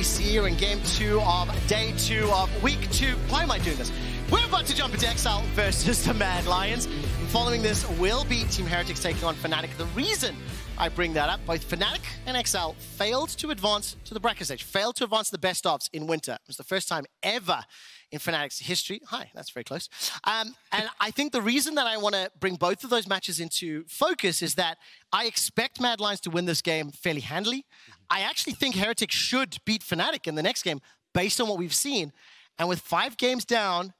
ADC. We're in game 2 of day 2 of week 2. Why am I doing this? We're about to jump into Excel versus the Mad Lions. And following this will be Team Heretics taking on Fnatic. The reason I bring that up, both Fnatic and Excel failed to advance to the bracket stage, failed to advance to the best ofs in winter. It was the first time ever in Fnatic's history. Hi, that's very close. And I think the reason that I want to bring both of those matches into focus is that I expect Mad Lions to win this game fairly handily. I actually think Heretics should beat Fnatic in the next game based on what we've seen. And with 5 games down,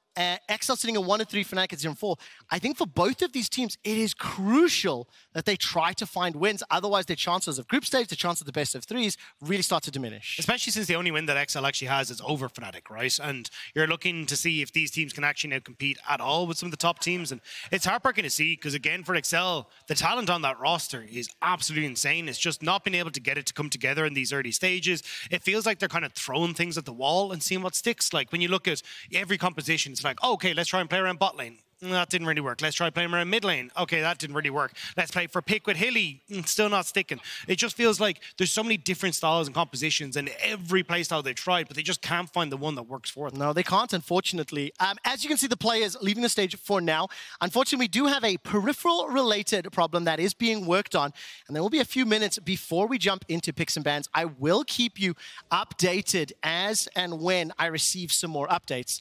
Excel sitting at 1-3, Fnatic at 0-4. I think for both of these teams, it is crucial that they try to find wins. Otherwise, their chances of group stage, the chance of the best of 3s really start to diminish. Especially since the only win that Excel actually has is over Fnatic, right? And you're looking to see if these teams can actually now compete at all with some of the top teams. And it's heartbreaking to see because, again, for Excel, the talent on that roster is absolutely insane. It's just not being able to get it to come together in these early stages. It feels like they're kind of throwing things at the wall and seeing what sticks. Like when you look at every composition, it's like, oh, okay, let's try and play around bot lane. That didn't really work. Let's try playing around mid lane. Okay, that didn't really work. Let's play for pick with Hilly. Still not sticking. It just feels like there's so many different styles and compositions and every playstyle they've tried, but they just can't find the one that works for them. No, they can't, unfortunately. As you can see, the players leaving the stage for now. Unfortunately, we do have a peripheral-related problem that is being worked on, and there will be a few minutes before we jump into picks and bans. I will keep you updated as and when I receive some more updates.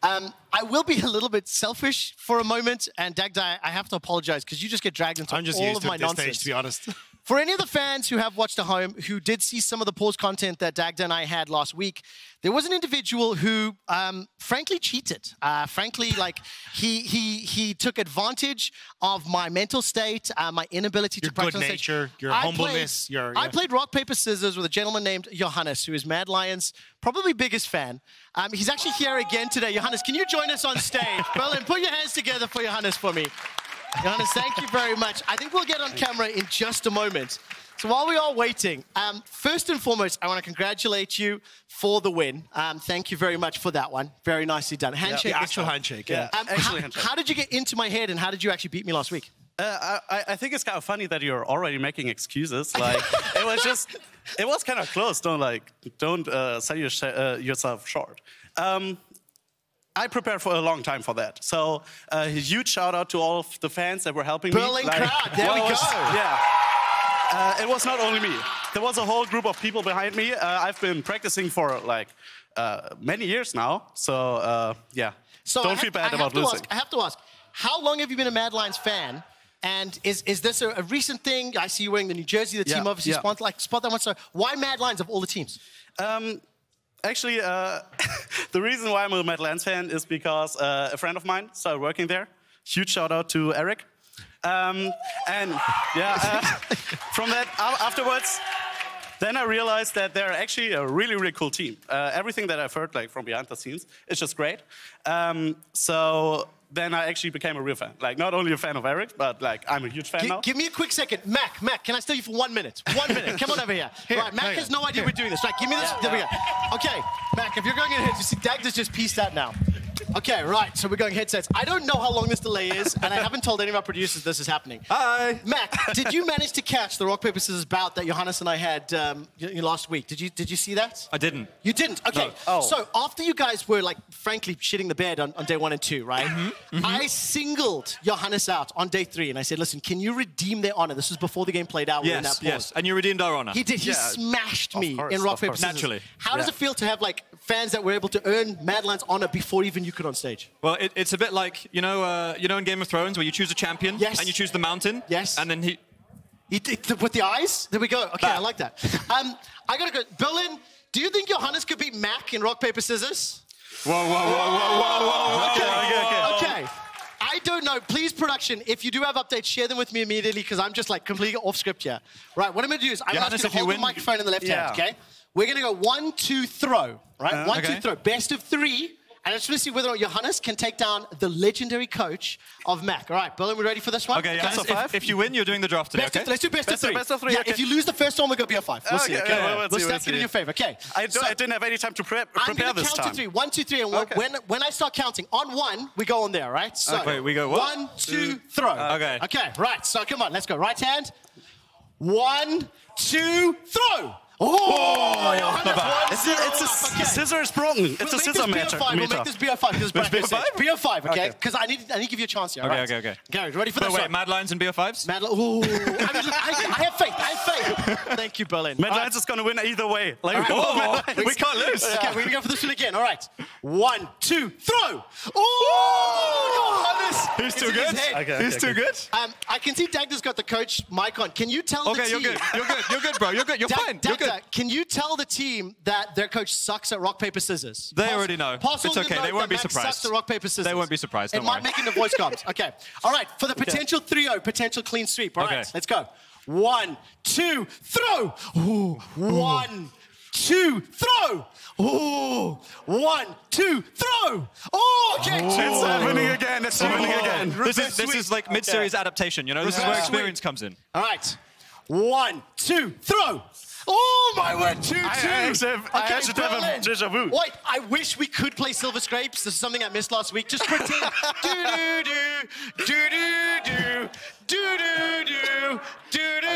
I will be a little bit selfish for a moment, and Dagda, I have to apologize because you just get dragged into all of my nonsense. Stage, to be honest. For any of the fans who have watched at home, who did see some of the pause content that Dagda and I had last week, there was an individual who, frankly, cheated. Frankly, like he took advantage of my mental state, my inability to practice. Your good nature, your humbleness. I played rock paper scissors with a gentleman named Johannes, who is Mad Lions' probably biggest fan. He's actually here again today. Johannes, can you join us on stage? Berlin, put your hands together for Johannes for me. Johannes, thank you very much. I think we'll get on camera in just a moment. So while we are waiting, first and foremost, I want to congratulate you for the win. Thank you very much for that one. Very nicely done. Handshake. The actual handshake, yeah. How did you get into my head and how did you actually beat me last week? I think it's kind of funny that you're already making excuses. Like it was kind of close. Don't sell yourself short. I prepared for a long time for that. So a huge shout out to all of the fans that were helping me. Berlin crowd, there we go. Yeah. It was not only me. There was a whole group of people behind me. I've been practicing for like many years now. So yeah, so don't feel bad about losing. I have to ask, how long have you been a Mad Lions fan? And is this a recent thing? I see you wearing the New Jersey, the team obviously spot that one. So why Mad Lions of all the teams? Actually, the reason why I'm a Mad Lions fan is because a friend of mine started working there. Huge shout out to Eric. And yeah, from that afterwards, then I realized that they're actually a really, really cool team. Everything that I've heard like from behind the scenes is just great. So then I actually became a real fan. Like not only a fan of Eric, but like I'm a huge fan now. Give me a quick second. Mac, can I stay you for 1 minute? 1 minute. Come on over here. Right, Mac has no idea we're doing this. Right, give me this. There we go. Okay, Mac, if you're going ahead, you see Dagda's just pieced out now. Okay, right, so we're going headsets. I don't know how long this delay is, and I haven't told any of our producers this is happening. Hi. Mac, did you manage to catch the rock, paper, scissors bout that Johannes and I had last week? Did you see that? I didn't. You didn't? Okay. No. Oh. So after you guys were, like, frankly, shitting the bed on day 1 and 2, right? I singled Johannes out on day 3, and I said, listen, can you redeem their honor? This was before the game played out. Yes, and you redeemed our honor. He did. He smashed me in rock, paper, scissors. Naturally. How does it feel to have, like, fans that were able to earn Mad Lions honor before even you could on stage? Well, it's a bit like, you know in Game of Thrones where you choose a champion and you choose the mountain. Yes. And then he did with the eyes? There we go. Okay, I like that. I gotta go. Berlin, do you think Johannes could beat Mac in rock, paper, scissors? Whoa. Okay. I don't know. Please, production, if you do have updates, share them with me immediately because I'm just like completely off script here. Right, what I'm gonna do is I'm gonna hold the microphone in the left hand, okay? We're gonna go 1, 2, throw. Right? 1, 2, throw. Best of 3. And I just want to see whether or not Johannes can take down the legendary coach of Mac. All right, Berlin, we ready for this one? Okay, Johannes, if you win, you're doing the draft today, okay? Let's do best of 3. Best of 3, yeah, okay. if you lose the first one, we're going to be a 5. We'll see, okay? We'll stack it in your favor, okay? I didn't have any time to prepare this time. I'm going to count to 3. 1, 2, 3, and when I start counting, on 1, we go on there, right? So, okay, we go what? 1, 2, throw. Okay, right, so come on, let's go. Right hand. 1, 2, throw. Oh, it's a scissor is broken. It's a scissor meter. We'll make this BO5 because BO5, okay? Because I need to give you a chance here. Okay. Gary, ready for this one? Wait, Mad Lions and BO5s? I have faith. Thank you, Berlin. Mad Lions is going to win either way. Like, we can't lose. Okay, we're going to go for this one again. All right. 1, 2, throw. Oh, He's too good. He's too good. I can see Dagda's got the coach mic on. Can you tell the team? You're good, bro. You're good. You're fine. You're good. Can you tell the team that their coach sucks at rock, paper, scissors? They already know. It's okay. They won't be surprised. Sucks at rock, paper, scissors. They won't be surprised. It might make in the voice comms. Okay. All right. For the potential 3-0, potential clean sweep. All right. Let's go. 1, 2, throw. 1, 2, throw. 1, 2, throw. Oh, okay. It's happening again. It's happening again. This is like mid-series adaptation. You know, this is where experience comes in. All right. 1, 2, throw. Oh my word, 2-2. I should have a déjà vu. Wait, I wish we could play Silver Scrapes. This is something I missed last week. Just quickly. Do-do-do.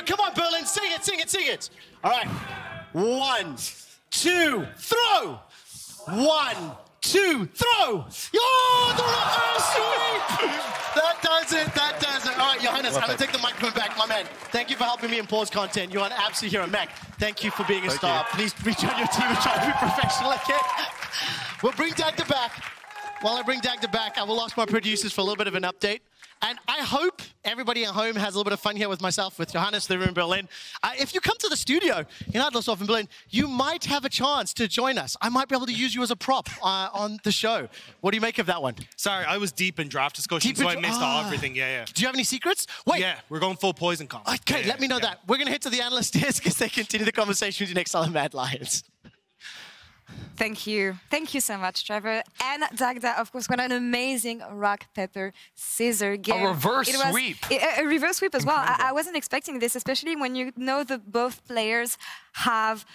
Come on, Berlin. Sing it. All right. 1, 2, throw. 1, 2, throw. Oh, the reverse sweep. That does it. All right, Johannes, I'm going to take the microphone back. My man, thank you for helping me in pause content. You're an absolute hero. Mac, thank you for being a star. Please rejoin your team and try to be professional again. We'll bring Dagda back. While I bring Dagda back, I will ask my producers for a little bit of an update. And I hope everybody at home has a little bit of fun here with myself, with Johannes, the room in Berlin. If you come to the studio in Adlershof in Berlin, you might have a chance to join us. I might be able to use you as a prop on the show. What do you make of that one? Sorry, I was deep in draft discussion, so I missed everything. Yeah. Do you have any secrets? Wait. Yeah, we're going full poison comp. Okay, let me know that. We're going to head to the Analyst desk as they continue the conversation with you next time, Mad Lions. Thank you so much, Trevor. And Dagda, of course, what an amazing rock, paper, scissor game. A reverse sweep. A reverse sweep as well. I wasn't expecting this, especially when you know that both players have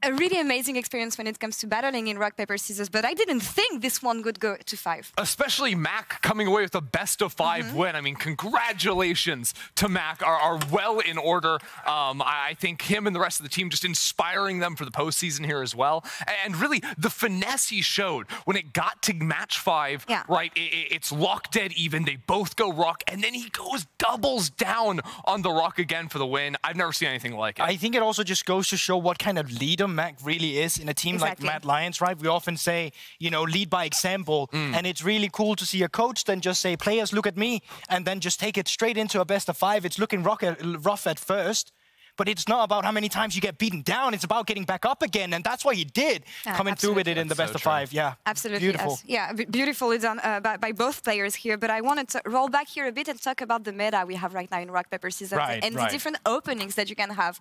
a really amazing experience when it comes to battling in rock, paper, scissors, but I didn't think this one would go to 5. Especially Mac coming away with a best of 5 win. I mean, congratulations to Mac, are well in order. I think him and the rest of the team just inspiring them for the postseason here as well. And really, the finesse he showed when it got to match 5, right? It's lock dead even. They both go rock, and then he doubles down on the rock again for the win. I've never seen anything like it. I think it also just goes to show what kind of leader Mac really is in a team like Mad Lions, right? We often say, you know, lead by example, and it's really cool to see a coach then just say, players, look at me, and then just take it straight into a best of 5. It's looking rough at first, but it's not about how many times you get beaten down. It's about getting back up again, and that's what he did, coming through with it in the best of 5. Yeah, absolutely. Beautiful. Yeah, beautifully done by both players here. But I wanted to roll back here a bit and talk about the meta we have right now in rock, paper, scissors, and the different openings that you can have.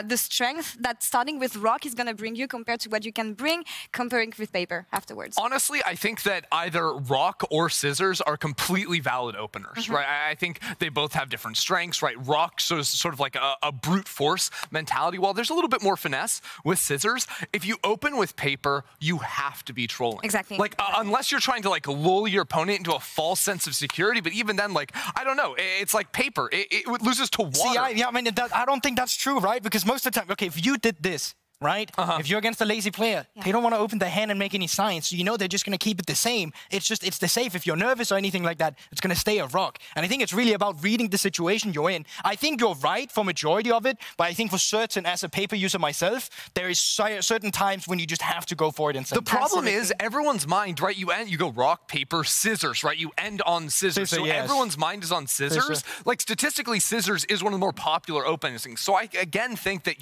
The strength that starting with rock is going to bring you compared to what you can bring comparing with paper afterwards. Honestly, I think that either rock or scissors are completely valid openers, right? I think they both have different strengths, right? Rock so is sort of like a brute force mentality, while there's a little bit more finesse with scissors. If you open with paper, you have to be trolling. Exactly. Like, unless you're trying to like lull your opponent into a false sense of security, but even then, like, I don't know, it's like paper. It loses to water. See, I mean, I don't think that's true, right? Because most of the time, okay, if you did this, right? If you're against a lazy player, they don't want to open their hand and make any signs. So you know they're just going to keep it the same. It's the safe. If you're nervous or anything like that, it's going to stay a rock. And I think it's really about reading the situation you're in. I think you're right for majority of it, but I think for certain, as a paper user myself, there is certain times when you just have to go for it. And the problem is everyone's mind, right? You go rock, paper, scissors, right? You end on scissors. So everyone's mind is on scissors. Like statistically, scissors is one of the more popular openings. So I again think that,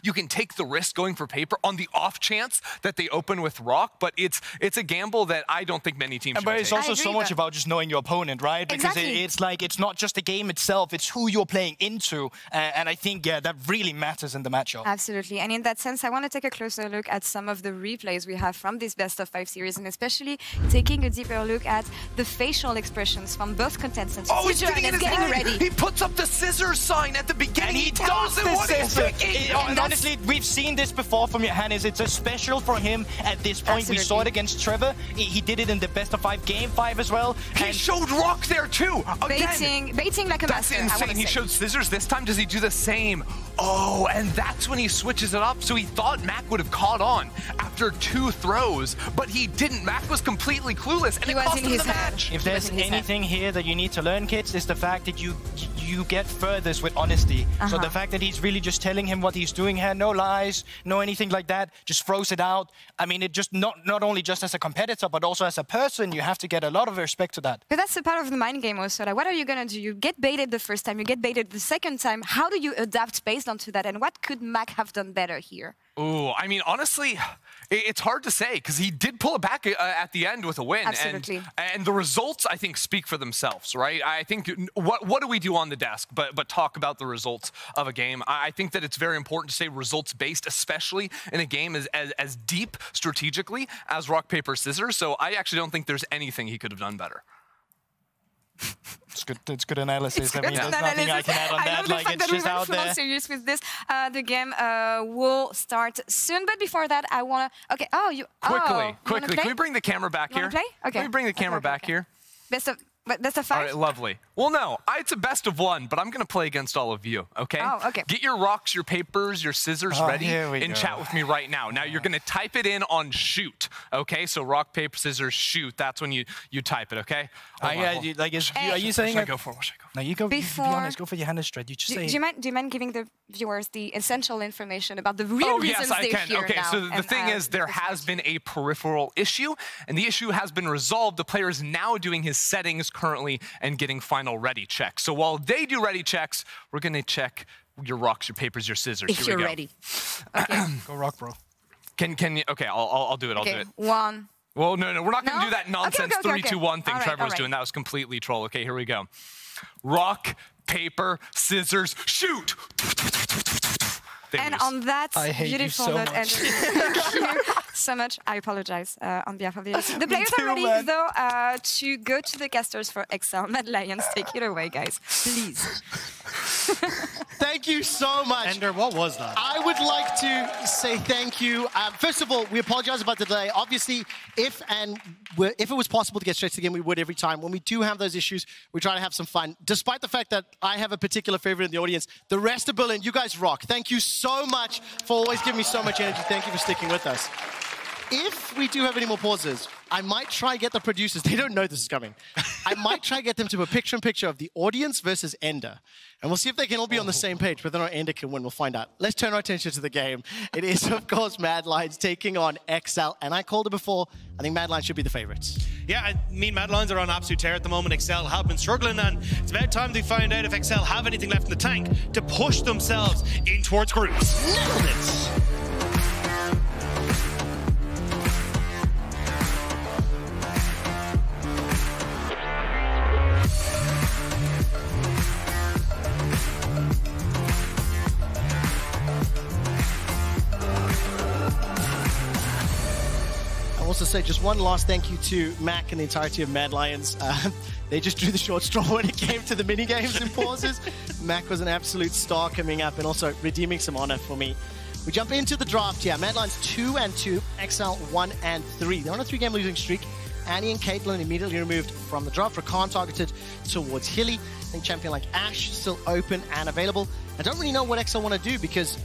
you can take the risk going for paper on the off chance that they open with rock, but it's a gamble that I don't think many teams should But it's take. also so much about just knowing your opponent, right? Because it's like, it's not just the game itself, it's who you're playing into. And I think, that really matters in the matchup. Absolutely. And in that sense, I want to take a closer look at some of the replays we have from this best of 5 series, and especially taking a deeper look at the facial expressions from both contestants. Oh, he's getting ready. He puts up the scissors sign at the beginning. And he does what he's thinking. And honestly, we've seen this this before from Johannes. It's a special for him at this point. Absolutely. We saw it against Trevor. He did it in the best of 5 game 5 as well. He showed Rock there too. Baiting like a That's master. insane. He showed scissors this time. Does he do the same? Oh, and that's when he switches it up. So he thought Mac would have caught on after 2 throws, but he didn't. Mac was completely clueless, and He it was cost in him his the head. match. If there's anything here that you need to learn, kids, is the fact that you get furthest with honesty. So the fact that he's really just telling him what he's doing here, no lies, no anything like that, just throws it out. I mean, it just not only just as a competitor, but also as a person, you have to get a lot of respect to that. But that's a part of the mind game also. Like, what are you gonna do? You get baited the first time, you get baited the second time. How do you adapt based onto that? And what could Mac have done better here? Ooh, I mean, honestly, it's hard to say because he did pull it back at the end with a win. Absolutely. And the results, I think, speak for themselves, right? I think, what do we do on the desk but talk about the results of a game? I think that it's very important to say results-based, especially in a game as deep strategically as rock, paper, scissors. So I actually don't think there's anything he could have done better. It's good analysis. I mean, Good there's nothing I can add on that. Like, it's just out there. Serious with this. The game will start soon, but before that, I wanna. Okay. Oh, you. Quickly. Can we bring the camera back here? Play? Okay. Can we bring the camera back here? Best of 5. All right, lovely. Well, no, it's a best of 1, but I'm going to play against all of you, okay? Oh, okay. Get your rocks, your papers, your scissors ready and go. chat with me right now. Now, you're going to type it in on shoot, okay? So rock, paper, scissors, shoot. That's when you type it, okay? Are you saying? What should I go for? What should I go for? No, you go. Before- Be honest. Go for Johannes straight. You just say. Do you mind giving the viewers the essential information about the real reasons yes, I they're can. here Okay, now? so the thing is, there has been a peripheral issue, and the issue has been resolved. The player is now doing his settings currently and getting final ready checks. So while they do ready checks, we're going to check your rocks, your papers, your scissors. If you're ready. Okay. Go rock, bro. Can you? Okay, I'll do it. I'll do it. 1. Well, no, we're not going to do that nonsense Okay. 3, 2, 1 thing All right, Trevor was all right. doing. That was completely troll. Okay, here we go. Rock, paper, scissors, shoot. They And lose. on that I hate you beautiful so note, much. thank you so much. I apologize on behalf of the The players too, are ready, man. though, to go to the casters for Excel. Mad Lions, take it away, guys. Please. Thank you so much. Ender, what was that? I would like to say thank you. First of all, we apologize about the delay. Obviously, if it was possible to get straight to the game, we would every time. When we do have those issues, we try to have some fun. Despite the fact that I have a particular favorite in the audience, the rest of Berlin, you guys rock. Thank you so much for always giving me so much energy. Thank you for sticking with us. If we do have any more pauses, I might try get the producers, they don't know this is coming. I might try get them to a picture-in-picture of the audience versus Ender. And we'll see if they can all be on the same page, whether or not Ender can win, we'll find out. Let's turn our attention to the game. It is, of course, Mad Lions taking on Excel. And I called it before, I think Mad Lions should be the favorites. Yeah, I mean, Mad Lions are on absolute tear at the moment. Excel have been struggling, and it's about time they find out if Excel have anything left in the tank to push themselves in towards groups. Nailed it! Also say just one last thank you to Mac and the entirety of Mad Lions. They just drew the short straw when it came to the mini games and pauses. Mac was an absolute star coming up and also redeeming some honor for me. We jump into the draft here. Mad Lions 2-2, XL 1-3. They're on a 3-game losing streak. Annie and Caitlyn immediately removed from the draft. Rakan targeted towards Hilly. I think champion like Ashe still open and available. I don't really know what XL want to do because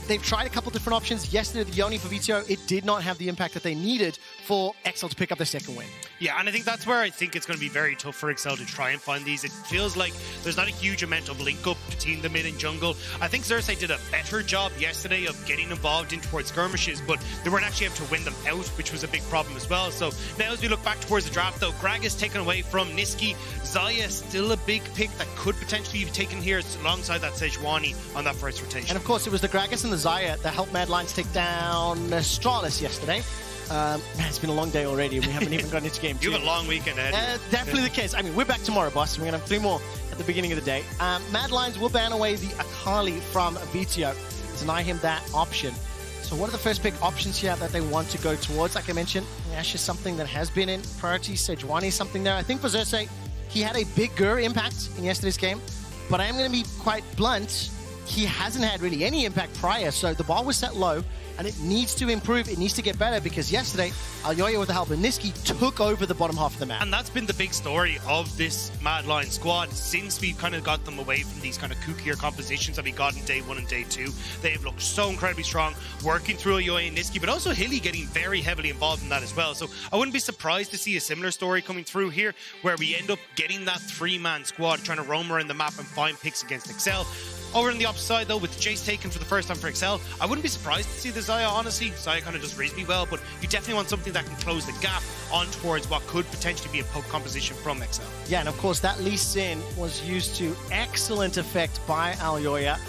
they've tried a couple different options. Yesterday, the Yoni for Vetheo, it did not have the impact that they needed for Excel to pick up their second win. Yeah, and I think that's where I think it's going to be very tough for Excel to try and find these. It feels like there's not a huge amount of link-up between the mid and jungle. I think Xerxe did a better job yesterday of getting involved in towards skirmishes, but they weren't actually able to win them out, which was a big problem as well. So now as we look back towards the draft, though, Greg is taken away from Nisqy. Xayah still a big pick that could potentially be taken here alongside that Sejuani on that first rotation. And of course, it was the Gragas and the Xayah that helped Mad Lions take down Astralis yesterday. Man, it's been a long day already, and we haven't even gotten into game 2. You have a long weekend ahead. Definitely the case. I mean, we're back tomorrow, boss. We're going to have 3 more at the beginning of the day. Mad Lions will ban away the Akali from Vetheo, deny him that option. So what are the first pick options here that they want to go towards? Like I mentioned, Ashe is something that has been in priority. Sejuani is something there. I think for Xerxe, he had a bigger impact in yesterday's game, but I am going to be quite blunt. he hasn't had really any impact prior, so the bar was set low, and it needs to improve, it needs to get better, because yesterday, Elyoya, with the help of Nisqy, took over the bottom half of the map. And that's been the big story of this Mad Lions squad since we kind of got them away from these kind of kookier compositions that we got in day 1 and day 2. They've looked so incredibly strong, working through Elyoya and Nisqy, but also Hilly getting very heavily involved in that as well. So I wouldn't be surprised to see a similar story coming through here, where we end up getting that 3-man squad trying to roam around the map and find picks against Excel. Over on the opposite side, though, with Jayce taken for the first time for Excel, I wouldn't be surprised to see the Xayah, honestly. Xayah kind of does reasonably well, but you definitely want something that can close the gap on towards what could potentially be a poke composition from Excel. Yeah, and of course, that Lee Sin was used to excellent effect by Elyoya.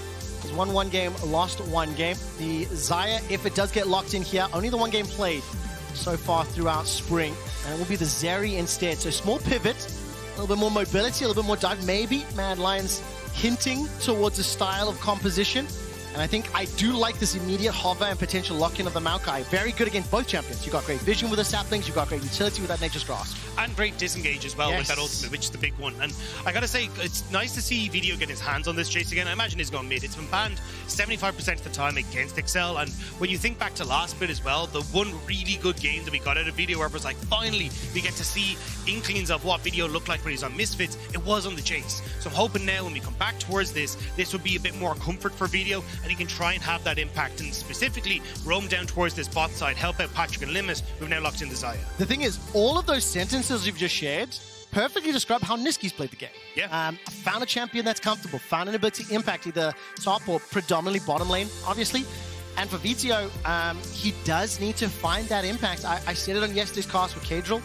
He's won 1 game, lost 1 game. The Xayah, if it does get locked in here, only the 1 game played so far throughout Spring, and it will be the Zeri instead. So small pivot, a little bit more mobility, a little bit more dive, maybe. Mad Lions hinting towards a style of composition. And I think I do like this immediate hover and potential lock-in of the Maokai. Very good against both champions. You've got great vision with the saplings, you've got great utility with that Nature's Grasp. And great disengage as well with that ultimate, which is the big one. And I gotta say, it's nice to see Vetheo get his hands on this Jayce again. I imagine he's going mid. It's been banned 75% of the time against Excel. And when you think back to last bit as well, the one really good game that we got out of Vetheo where it was like, finally, we get to see inklings of what Vetheo looked like when he's on Misfits, it was on the Jayce. So I'm hoping now when we come back towards this would be a bit more comfort for Vetheo, and he can try and have that impact and specifically roam down towards this bot side, help out Patrik and Limit, who've now locked in the Xayah. The thing is, all of those sentences you've just shared perfectly describe how Nisqy's played the game. Yeah. Found a champion that's comfortable, found an ability to impact either top or predominantly bottom lane, obviously. And for Vetheo, he does need to find that impact. I said it on yesterday's cast with Kadril.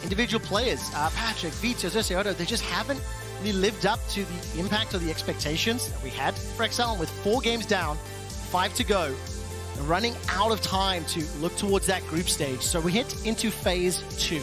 Individual players, Patrik, Vetheo, Xerxe, Odo, they just haven't really lived up to the impact or the expectations that we had for Excel. And with 4 games down, 5 to go, and running out of time to look towards that group stage. So we hit into phase 2.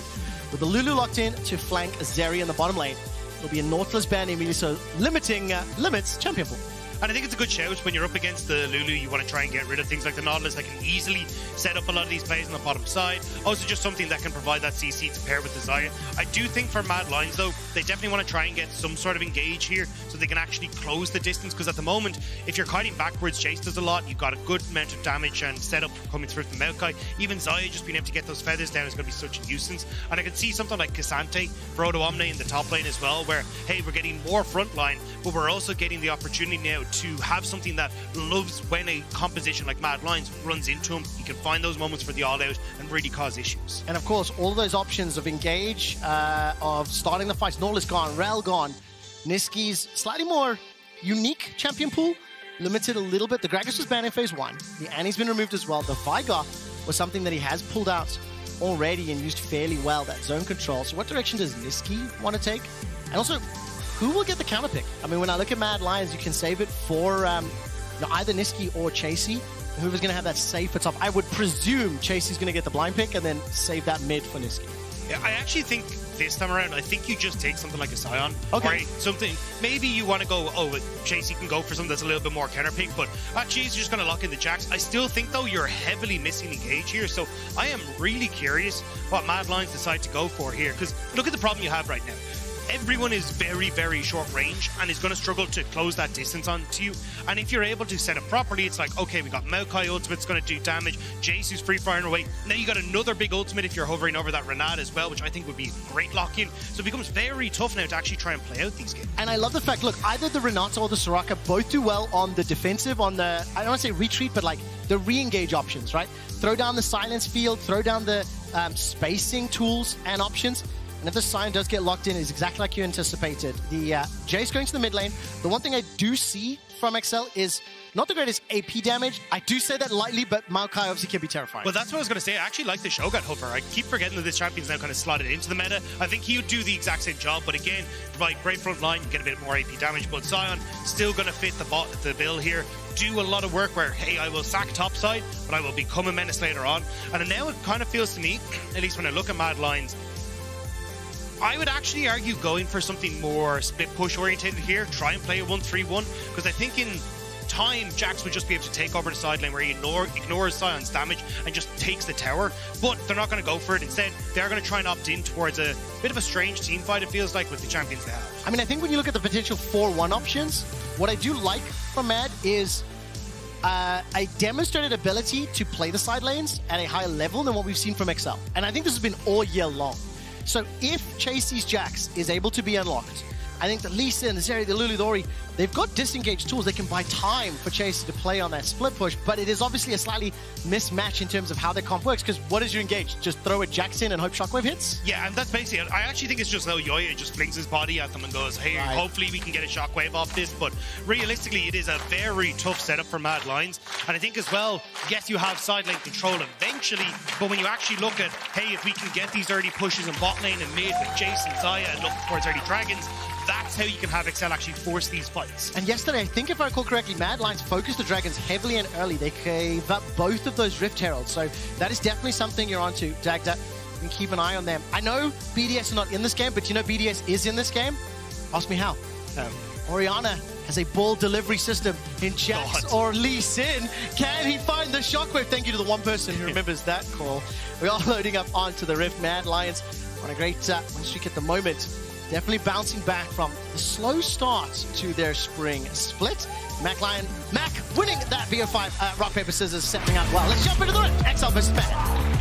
With the Lulu locked in to flank Zeri in the bottom lane. It'll be a Nautilus ban immediately, so limiting Limit's champion pool. And I think it's a good shout when you're up against the Lulu. You want to try and get rid of things like the Nautilus that can easily set up a lot of these plays on the bottom side. Also, just something that can provide that CC to pair with the Xayah. I do think for Mad Lions, though, they definitely want to try and get some sort of engage here so they can actually close the distance. Because at the moment, if you're kiting backwards, Jayce does a lot. You've got a good amount of damage and setup coming through from Maokai. Even Xayah just being able to get those feathers down is going to be such a nuisance. And I can see something like Cassante for Odoamne in the top lane as well, where, hey, we're getting more front line, but we're also getting the opportunity now to have something that loves when a composition like Mad Lions runs into him. You can find those moments for the all-out and really cause issues. And of course, all those options of engage, of starting the fights, Nautilus gone, Rel gone, Nisqy's slightly more unique champion pool, limited a little bit. The Gragas was banned in phase 1. The Annie's been removed as well. The Vigar was something that he has pulled out already and used fairly well, that zone control. So what direction does Nisqy want to take? And also, who will get the counter pick? I mean, when I look at Mad Lions, you can save it for either Nisqy or Chasy. Whoever's going to have that safe at top. I would presume Chasy's going to get the blind pick and then save that mid for Nisqy. Yeah, I actually think this time around, I think you just take something like a Sion. Okay. Or something, maybe you want to go, Chasy can go for something that's a little bit more counter pick, but actually he's just going to lock in the Jax. I still think, though, you're heavily missing engage here, so I am really curious what Mad Lions decide to go for here, because look at the problem you have right now. Everyone is very, very short range and is going to struggle to close that distance onto you. And if you're able to set up properly, it's like, okay, we got Maokai ultimate's going to do damage. Jayce who's free firing away. Now you got another big ultimate if you're hovering over that Renard as well, which I think would be a great lock-in. So it becomes very tough now to actually try and play out these games. And I love the fact, look, either the Renata or the Soraka both do well on the defensive, on the, I don't want to say retreat, but like the re-engage options, right? Throw down the silence field, throw down the spacing tools and options. And if the Sion does get locked in, it's exactly like you anticipated. The Jayce going to the mid lane. The one thing I do see from Excel is not the greatest AP damage. I do say that lightly, but Maokai obviously can be terrifying. Well, that's what I was going to say. I actually like the Shogun hover. I keep forgetting that this champion's now kind of slotted into the meta. I think he would do the exact same job, but again, provide great front line, get a bit more AP damage. But Sion still going to fit the bill here. Do a lot of work where, hey, I will sack top side, but I will become a menace later on. And now it kind of feels to me, at least when I look at Mad Lions, I would actually argue going for something more split push orientated here. Try and play a 1-3-1, because I think in time, Jax would just be able to take over the side lane where he ignores Sion's damage and just takes the tower. But they're not going to go for it. Instead, they're going to try and opt in towards a bit of a strange team fight, it feels like, with the champions they have. I mean, I think when you look at the potential 4-1 options, what I do like from Mad is a demonstrated ability to play the side lanes at a higher level than what we've seen from Excel. And I think this has been all year long. So if Chasy's Jax is able to be unlocked, I think that Lisa and the Zeri, the Lulu, the Ori, they've got disengaged tools. They can buy time for Chasy to play on that split push, but it is obviously a slightly mismatch in terms of how their comp works, because what is your engage? Just throw a Jax in and hope Shockwave hits? Yeah, and that's basically it. I actually think it's just Elyoya just flings his body at them and goes, hey, hopefully we can get a Shockwave off this, but realistically it is a very tough setup for Mad Lions. And I think as well, yes, you have side lane control eventually, but when you actually look at, hey, if we can get these early pushes in bot lane and mid with Jayce and Xayah and look towards early dragons, that's how you can have Excel actually force these fights. And yesterday, I think if I recall correctly, Mad Lions focused the dragons heavily and early. They gave up both of those Rift Heralds, so that is definitely something you're onto, Dagda. You can keep an eye on them. I know BDS are not in this game, but you know BDS is in this game? Ask me how. Orianna has a ball delivery system in Jax or Lee Sin. Can he find the Shockwave? Thank you to the one person who remembers that call. We are loading up onto the Rift. Mad Lions on a great win streak at the moment. Definitely bouncing back from the slow start to their spring split. Mac winning that VO5 rock, paper, scissors, setting up well. Let's jump into the Rift. Excel versus Mad.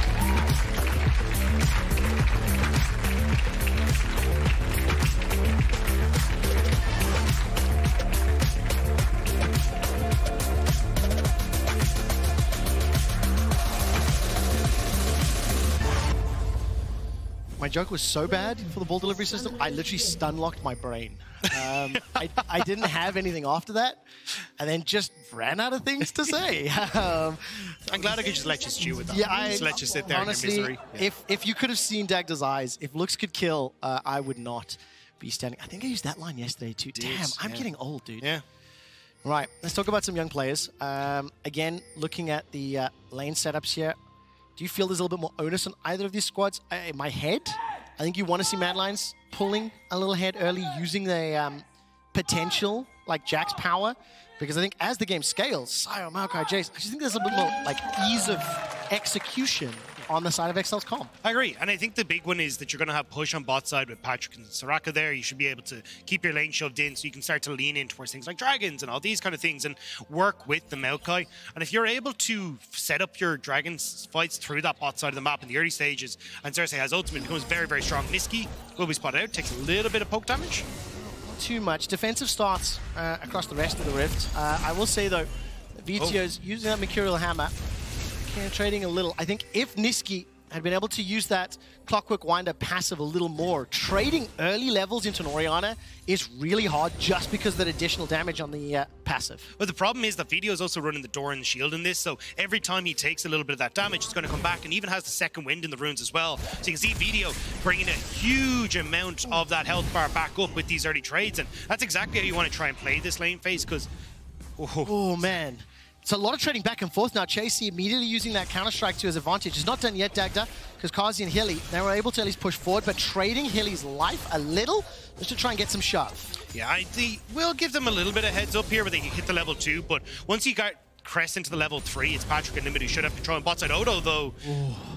My joke was so bad for the ball delivery system, I literally stun-locked my brain. I didn't have anything after that, and then just ran out of things to say. I'm glad I could just let you stew with that. Yeah, just let you sit there honestly, in your misery. Yeah. If you could have seen Dagda's eyes, if looks could kill, I would not be standing. I think I used that line yesterday too. Damn, I'm getting old, dude. Yeah. Right, let's talk about some young players. Again, looking at the lane setups here. Do you feel there's a little bit more onus on either of these squads? In my head, I think you want to see Mad Lions pulling a little head early, using the potential, like Jax power, because I think as the game scales, Sion, Maokai, Jayce, I just think there's a bit more like ease of execution on the side of Excel's comp. I agree, and I think the big one is that you're going to have push on bot side with Patrik and Soraka there. You should be able to keep your lane shoved in so you can start to lean in towards things like dragons and all these kind of things and work with the Maokai. And if you're able to set up your dragons fights through that bot side of the map in the early stages, and Xerxe has ultimate, becomes very, very strong. Nisqy will be spotted out, takes a little bit of poke damage. Not too much. Defensive starts across the rest of the Rift. I will say though, Vetheo's using that Mercurial Hammer, trading a little. I think if Nisqy had been able to use that Clockwork Winder passive a little more, trading early levels into an Orianna is really hard just because of that additional damage on the passive. But the problem is that Vetheo is also running the door and the shield in this, so every time he takes a little bit of that damage, it's going to come back, and even has the second wind in the runes as well. So you can see Vetheo bringing a huge amount of that health bar back up with these early trades, and that's exactly how you want to try and play this lane phase, because... Oh, man. It's a lot of trading back and forth now. Chasy immediately using that counter-strike to his advantage. It's not done yet, Dagda, because Carzzy and Hilly, they were able to at least push forward, but trading Hilly's life a little just to try and get some shove. Yeah, I will give them a little bit of heads up here where they can hit the level 2, but once you got Crest into the level 3, it's Patrik and Limit who should have control. And bot side Odo, though,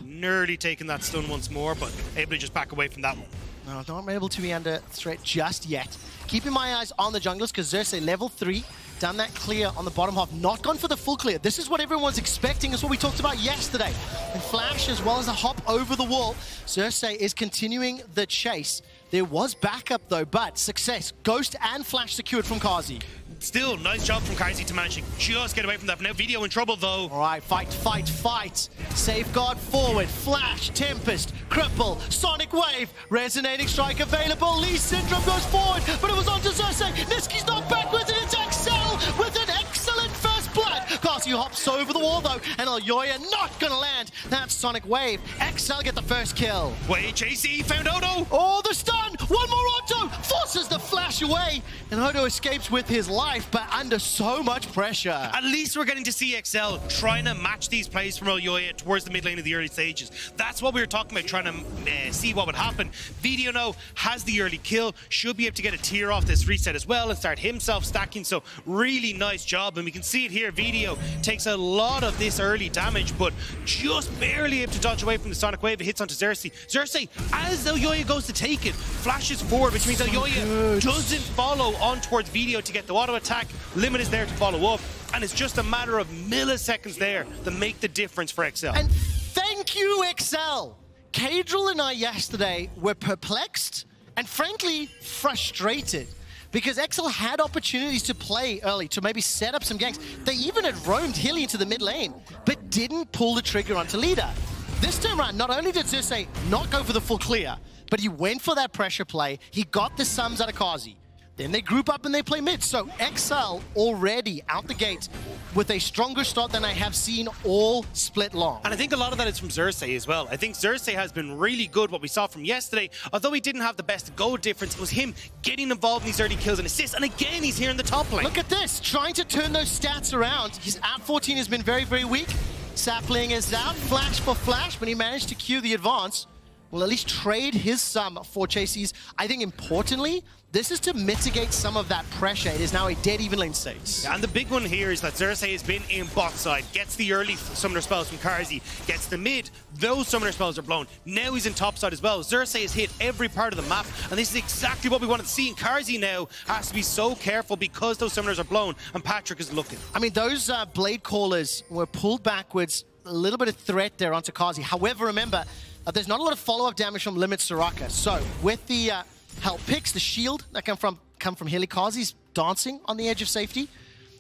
nearly taking that stun once more, but able to just back away from that one. No, not able to be under threat just yet. Keeping my eyes on the junglers, because Xerxe level 3, done that clear on the bottom half, not gone for the full clear. This is what everyone's expecting. It's what we talked about yesterday. And Flash, as well as a hop over the wall. Xerxe is continuing the chase. There was backup though, but success. Ghost and Flash secured from Carzzy. Still, nice job from Carzzy to manage to just get away from that. Now Vetheo in trouble though. All right, fight, fight, fight. Safeguard forward, Flash, Tempest, Cripple, Sonic Wave, Resonating Strike available. Lee Syndrome goes forward, but it was on to Xerxe. Nisqy's not back with it, it's Excel with an excellent first blood. Carzzy hops over the wall though, and Elyoya not gonna land that Sonic Wave. Excel get the first kill. Wait, Chasy found Odo. Oh, the stun! One more Odo! Forces the flash away, and Odo escapes with his life, but under so much pressure. At least we're getting to see Excel trying to match these plays from Elyoya towards the mid lane of the early stages. That's what we were talking about, trying to see what would happen. Vetheo now has the early kill, should be able to get a tier off this reset as well and start himself stacking, so really nice job. And we can see it here, Vetheo takes a lot of this early damage, but just barely able to dodge away from the Sonic Wave. It hits onto Xerxe. Xerxe, as Elyoya goes to take it, flashes forward, which means Elyoya doesn't follow on towards Vetheo to get the auto attack. Limit is there to follow up, and it's just a matter of milliseconds there that make the difference for Excel. And thank you, Excel. Cadril and I yesterday were perplexed and frankly frustrated, because Excel had opportunities to play early, to maybe set up some ganks. They even had roamed Hilly into the mid lane, but didn't pull the trigger onto leader. This time around, not only did Xerxe not go for the full clear, but he went for that pressure play. He got the sums out of Carzzy. Then they group up and they play mid. So Excel already out the gate with a stronger start than I have seen all split long. And I think a lot of that is from Xerxe as well. I think Xerxe has been really good, what we saw from yesterday. Although he didn't have the best goal difference, it was him getting involved in these early kills and assists. And again, he's here in the top lane. Look at this, trying to turn those stats around. His app 14 has been very, very weak. Sapling is out, flash for flash, but he managed to cue the advance. Will at least trade his sum for Chasy's. I think importantly, this is to mitigate some of that pressure. It is now a dead even lane state. Yeah, and the big one here is that Xerxe has been in bot side, gets the early summoner spells from Carzzy, gets the mid, those summoner spells are blown. Now he's in top side as well. Xerxe has hit every part of the map, and this is exactly what we wanted to see. And Carzzy now has to be so careful because those summoners are blown, and Patrik is looking. I mean, those blade callers were pulled backwards, a little bit of threat there onto Carzzy. However, remember, there's not a lot of follow-up damage from Limit Soraka. So with the help picks, the shield that come from Hilly, Carzzy's dancing on the edge of safety.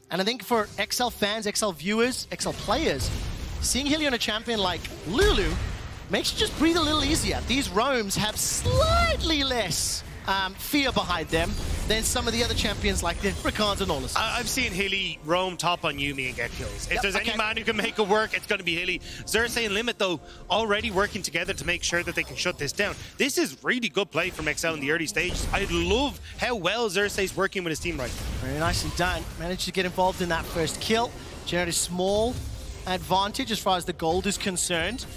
And I think for XL fans, XL viewers, XL players, seeing Hilly on a champion like Lulu makes you just breathe a little easier. These roams have slightly less fear behind them than some of the other champions like the Ricans and all this. I've seen Hilly roam top on Yuumi and get kills. If there's any man who can make it work, it's going to be Hilly. Xerxe and Limit, though, already working together to make sure that they can shut this down. This is really good play from XL in the early stages. I love how well Xerxe is working with his team right now. Very nicely done. Managed to get involved in that first kill. Generate a small advantage as far as the gold is concerned.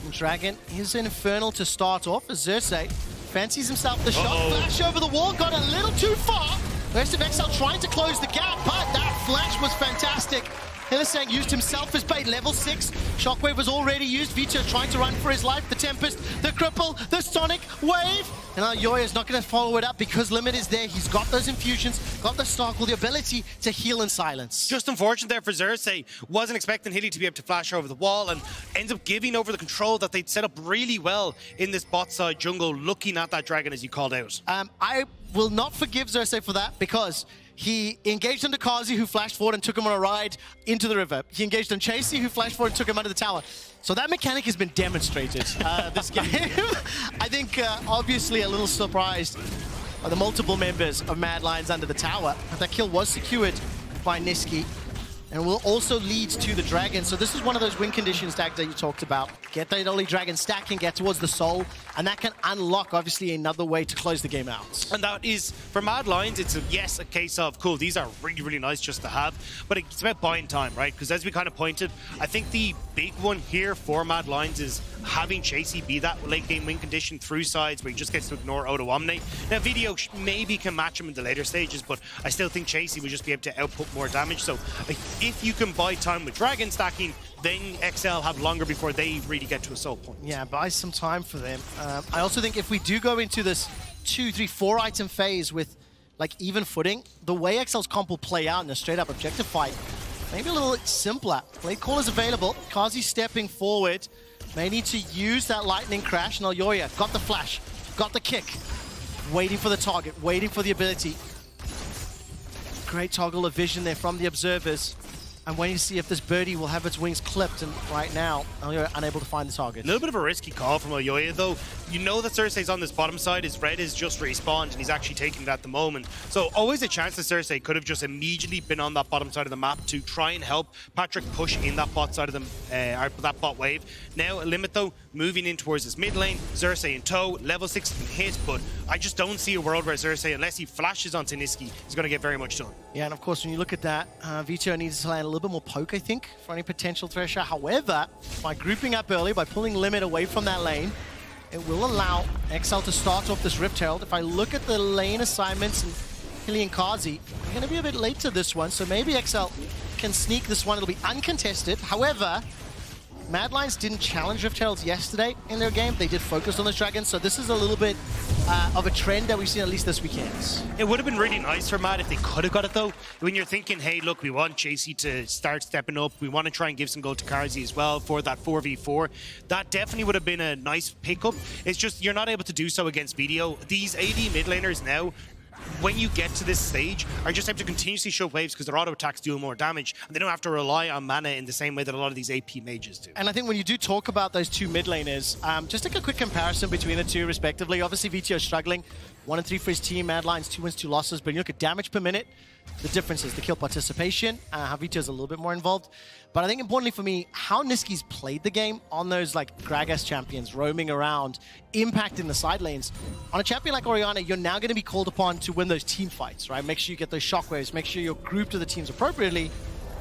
And Dragon is an Infernal to start off as Xerxe fancies himself the shot. Flash over the wall, got a little too far. The rest of XL trying to close the gap, but that flash was fantastic. Hylissang used himself as bait, level 6. Shockwave was already used. Vetheo trying to run for his life. The Tempest, the Cripple, the Sonic Wave. And Elyoya is not going to follow it up because Limit is there. He's got those infusions, got the Starkle, the ability to heal in silence. Just unfortunate there for Xerxe. Wasn't expecting Hilly to be able to flash over the wall and ends up giving over the control that they'd set up really well in this bot side jungle, looking at that dragon as you called out. I will not forgive Xerxe for that because he engaged on Carzzy, who flashed forward and took him on a ride into the river. He engaged on Chasy, who flashed forward and took him under the tower. So that mechanic has been demonstrated this game. I think obviously a little surprised by the multiple members of Mad Lions under the tower. But that kill was secured by Nisqy and will also lead to the dragon. So this is one of those win conditions, Dagda, you talked about. Get that early dragon stack and get towards the soul, and that can unlock, obviously, another way to close the game out. And that is, for Mad Lions, it's a case of, cool, these are really, really nice just to have, but it's about buying time, right? Because as we kind of pointed, I think the big one here for Mad Lions is having Chasy be that late game win condition through sides where he just gets to ignore Odoamne. Now, Vetheo maybe can match him in the later stages, but I still think Chasy will just be able to output more damage. So if you can buy time with dragon stacking, then XL have longer before they really get to a soul point. Yeah, buy some time for them. I also think if we do go into this 2, 3, 4 item phase with like even footing, the way XL's comp will play out in a straight up objective fight, maybe a little simpler. Blade Call is available. Carzzy stepping forward. May need to use that lightning crash. And Elyoya got the flash, got the kick. Waiting for the target, waiting for the ability. Great toggle of vision there from the observers. I'm waiting to see if this birdie will have its wings clipped, and right now, Elyoya unable to find the target. A little bit of a risky call from Elyoya, though. you know that Xerxe's on this bottom side. His red is just respawned, and he's actually taking it at the moment. So always a chance that Xerxe could have just immediately been on that bottom side of the map to try and help Patrik push in that bot side of that bot wave. Now, Limit, though, moving in towards this mid lane. Xerxe in tow, level 6 can hit, but I just don't see a world where Xerxe, unless he flashes onto Nisqy, is going to get very much done. Yeah, and of course, when you look at that, Vetheo needs to land a little bit more poke, I think, for any potential thresher. However, by grouping up early, by pulling Limit away from that lane, it will allow Excel to start off this Rift Herald. If I look at the lane assignments and Hilly and Carzzy, they're going to be a bit late to this one, so maybe Excel can sneak this one. It'll be uncontested. However, Mad Lions didn't challenge Rift Heralds yesterday in their game. They did focus on those dragons, so this is a little bit of a trend that we've seen at least this weekend. It would have been really nice for Mad if they could have got it, though. When you're thinking, hey, look, we want Chasy to start stepping up. We want to try and give some gold to Carzzy as well for that 4v4. That definitely would have been a nice pickup. It's just you're not able to do so against Vetheo. These AD mid laners now, when you get to this stage, are just able to continuously show waves because their auto attacks do more damage, and they don't have to rely on mana in the same way that a lot of these AP mages do. And I think when you do talk about those two mid laners, just take a quick comparison between the two respectively. Obviously, Vetheo struggling. 1 and 3 for his team, Mad Lions 2 wins, 2 losses. But you look at damage per minute, the difference is the kill participation. How Vetheo a little bit more involved. But I think importantly for me, how Nisqy's played the game on those like Gragas champions, roaming around, impacting the side lanes. On a champion like Orianna, you're now going to be called upon to win those team fights, right? Make sure you get those shockwaves, make sure you're grouped to the teams appropriately.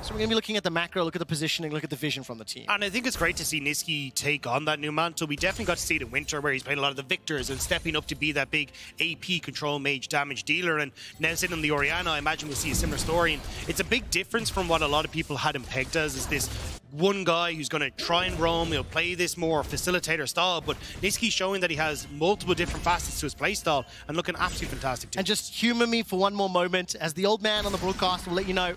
So we're going to be looking at the macro, look at the positioning, look at the vision from the team. And I think it's great to see Nisqy take on that new mantle. We definitely got to see it in winter where he's playing a lot of the victors and stepping up to be that big AP control mage damage dealer. And now sitting on the Orianna, I imagine we'll see a similar story. And it's a big difference from what a lot of people had him pegged as, is this one guy who's going to try and roam, he'll play this more facilitator style, but Nisqy showing that he has multiple different facets to his play style and looking absolutely fantastic too. And just humor me for one more moment, as the old man on the broadcast will let you know,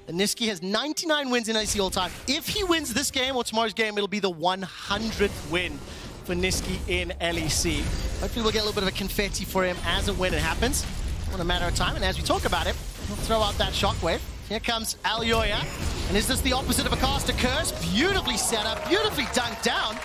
Nisqy has 99 wins in LEC all time. If he wins this game or tomorrow's game, it'll be the 100th win for Nisqy in LEC. Hopefully we'll get a little bit of a confetti for him as and when it happens. In a matter of time, and as we talk about it, we'll throw out that shockwave. Here comes Elyoya. And is this the opposite of a caster curse? Beautifully set up, beautifully dunked down.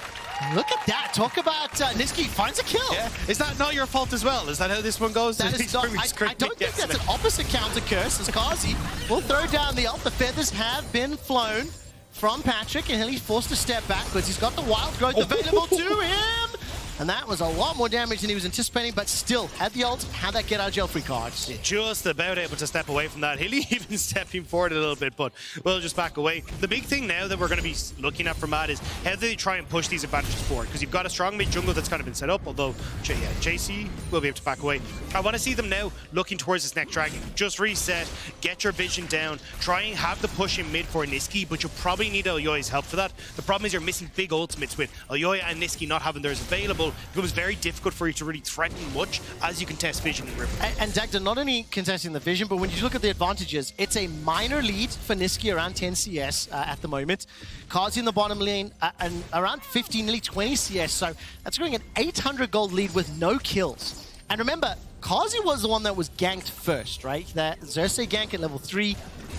Look at that. Talk about Nisqy finds a kill. Yeah. Is that not your fault as well? Is that how this one goes? That is not, I don't think that's an opposite counter curse, as Carzzy will throw down the ult. The feathers have been flown from Patrik, and he's forced to step backwards. He's got the wild growth available to him. And that was a lot more damage than he was anticipating, but still had the ult, had that get out of jail free cards. Yeah, just about able to step away from that. Hilly even stepping forward a little bit, but we'll just back away. The big thing now that we're going to be looking at for Mad is how do they try and push these advantages forward? Because you've got a strong mid jungle that's kind of been set up, although Chasy will be able to back away. I want to see them now looking towards this next dragon. Just reset, get your vision down, try and have the push in mid for Nisqy, but you probably need Elyoya's help for that. The problem is you're missing big ultimates with Elyoya and Nisqy not having theirs available. It becomes very difficult for you to really threaten much as you contest vision in River. And Dagda not only contesting the vision, but when you look at the advantages, it's a minor lead for Nisqy, around 10 CS at the moment. Carzzy in the bottom lane and around 15, nearly 20 CS, so that's going an 800 gold lead with no kills. And remember, Carzzy was the one that was ganked first, right? That Xerxe gank at level 3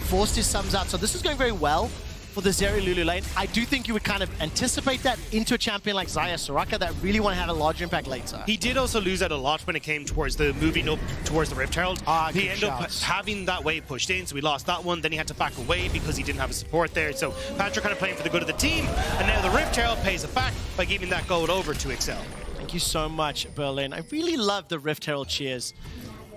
forced his sums out, so this is going very well for the Zeri Lulu lane. I do think you would kind of anticipate that into a champion like Xayah, Soraka, that really want to have a large impact later. He did also lose out a lot when it came towards the moving up towards the Rift Herald. He ended up having that wave pushed in, so he lost that one. Then he had to back away because he didn't have a support there. So Patrik kind of playing for the good of the team, and now the Rift Herald pays it back by giving that gold over to Excel. Thank you so much, Berlin. I really love the Rift Herald cheers.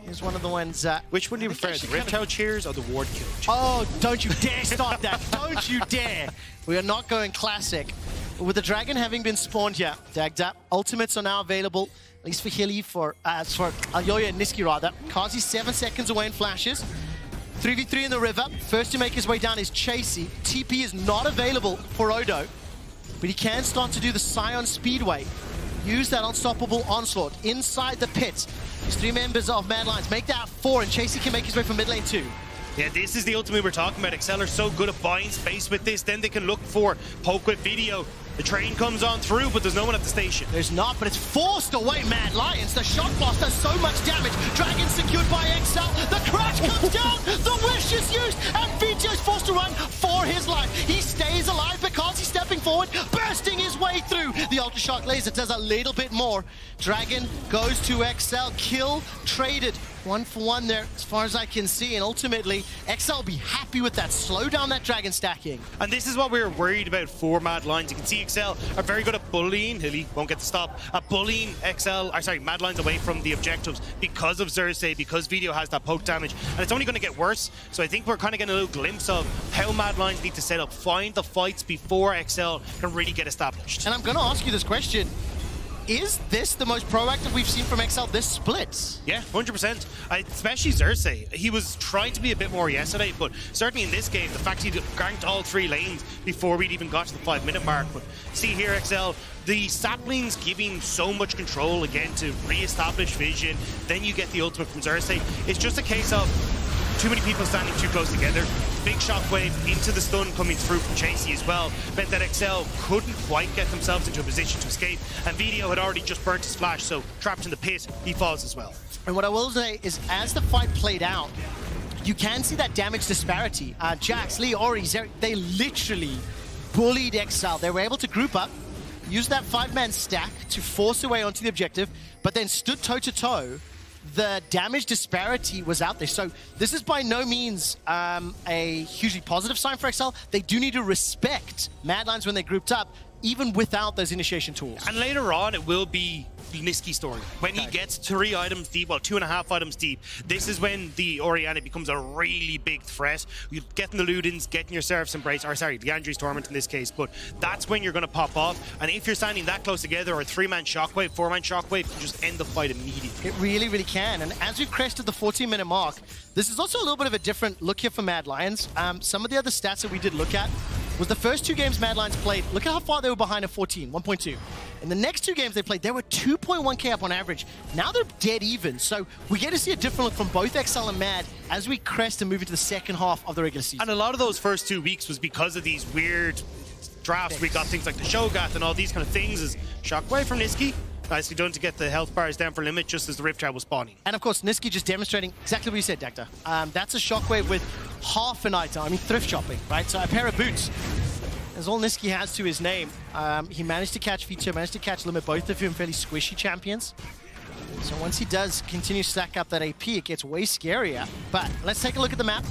Here's one of the ones... Which one do you prefer, the Rift Herald cheers or the Ward kill cheers? Oh, don't you dare start that. Don't you dare. We are not going classic. But with the dragon having been spawned here, Dagda, ultimates are now available, at least for Hilly, for Elyoya and Nisqy rather. Carzzy 7 seconds away in flashes. 3v3 in the river. First to make his way down is Chasy. TP is not available for Odo, but he can start to do the Sion Speedway. Use that unstoppable onslaught inside the pit. These 3 members of Mad Lions make that 4, and Chasy can make his way from mid lane too. Yeah, this is the ultimate we're talking about. Excel are so good at buying space with this. Then they can look for poke with Vetheo. The train comes on through, but there's no one at the station. There's not, but it's forced away, Mad Lions. The shot blast does so much damage. Dragon secured by Excel. The crash comes down. The wish is used, and Vetheo's forced to run for his life. He stays alive because he's stepping forward, bursting his way through. The Ultra Shock laser does a little bit more. Dragon goes to Excel. Kill traded. 1 for 1 there, as far as I can see, and ultimately, Excel will be happy with that. Slow down that Dragon stacking. And this is what we were worried about for Mad Lions. You can see Excel are very good at bullying, Hilly won't get the stop, at bullying Mad Lions away from the objectives because of Xerxe, because Vetheo has that poke damage, and it's only going to get worse. So I think we're kind of getting a little glimpse of how Mad Lions need to set up, find the fights before Excel can really get established. And I'm going to ask you this question. Is this the most proactive we've seen from Excel this split? Yeah, 100%. Especially Xerxe. He was trying to be a bit more yesterday, but certainly in this game, the fact he ganked all 3 lanes before we'd even got to the 5-minute mark. But see here, Excel, the saplings giving so much control again to re-establish vision. Then you get the ultimate from Xerxe. It's just a case of too many people standing too close together. Big shockwave into the stun coming through from Chasy as well. Meant that Excel couldn't quite get themselves into a position to escape. And Vetheo had already just burnt his flash, so trapped in the pit, he falls as well. And what I will say is, as the fight played out, you can see that damage disparity. Jax, Lee, Ori, Zeri, they literally bullied Excel. They were able to group up, use that 5-man stack to force their way onto the objective, but then stood toe-to-toe. The damage disparity was out there. So this is by no means a hugely positive sign for Excel. They do need to respect Mad Lions when they grouped up, even without those initiation tools. And later on, it will be the Nisqy story. When he gets 3 items deep, well, 2.5 items deep, this is when the Orianna becomes a really big threat. You're getting the Ludens, getting your Serap's Embrace, or sorry, the Andrew's Torment in this case, but that's when you're going to pop off. And if you're standing that close together, or a 3-man Shockwave, 4-man Shockwave, you just end the fight immediately. It really, really can. And as we've crested the 14-minute mark, this is also a little bit of a different look here for Mad Lions. Some of the other stats that we did look at was the first 2 games Mad Lions played, look at how far they were behind at 14, 1.2. In the next 2 games they played, they were 2.1k up on average. Now they're dead even. So we get to see a different look from both Excel and Mad as we crest and move into the second half of the regular season. And a lot of those first 2 weeks was because of these weird drafts. We got things like the Shogat and all these kind of things as Shockwave from Nisqy. Nicely done to get the health bars down for limit just as the Rift Trap was spawning. And of course, Nisqy just demonstrating exactly what you said, Dagda. That's a Shockwave with half an item. I mean, thrift shopping, right? So a pair of boots. That's all Nisqy has to his name. He managed to catch Vetheo, managed to catch limit, both of them fairly squishy champions. So once he does continue to stack up that AP, it gets way scarier. But let's take a look at the map,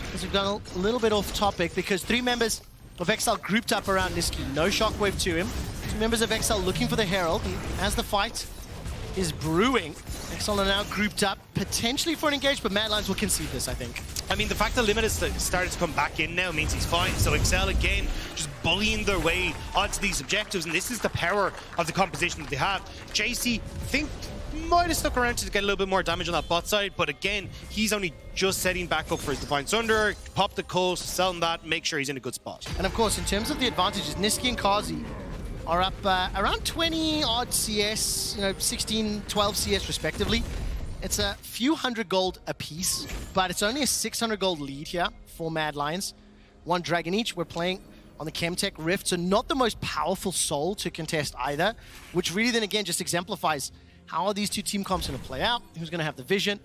because we've gone a little bit off topic, because 3 members of Excel grouped up around Nisqy. No Shockwave to him. 2 members of Excel looking for the Herald. And as the fight is brewing, Excel are now grouped up, potentially for an engage, but Mad Lions will concede this, I think. I mean, the fact that Limit has started to come back in now means he's fine. So Excel, again, just bullying their way onto these objectives, and this is the power of the composition that they have. Jayce, think, might have stuck around to get a little bit more damage on that bot side, but again, he's only just setting back up for his Divine Sunder, pop the coast, sell him that, make sure he's in a good spot. And of course, in terms of the advantages, Nisqy and Carzzy are up around 20 odd CS, 16, 12 CS respectively. It's a few hundred gold apiece, but it's only a 600 gold lead here for Mad Lions. 1 dragon each. We're playing on the Chemtech Rift, so not the most powerful soul to contest either, which really then again just exemplifies how are these 2 team comps going to play out, who's going to have the vision,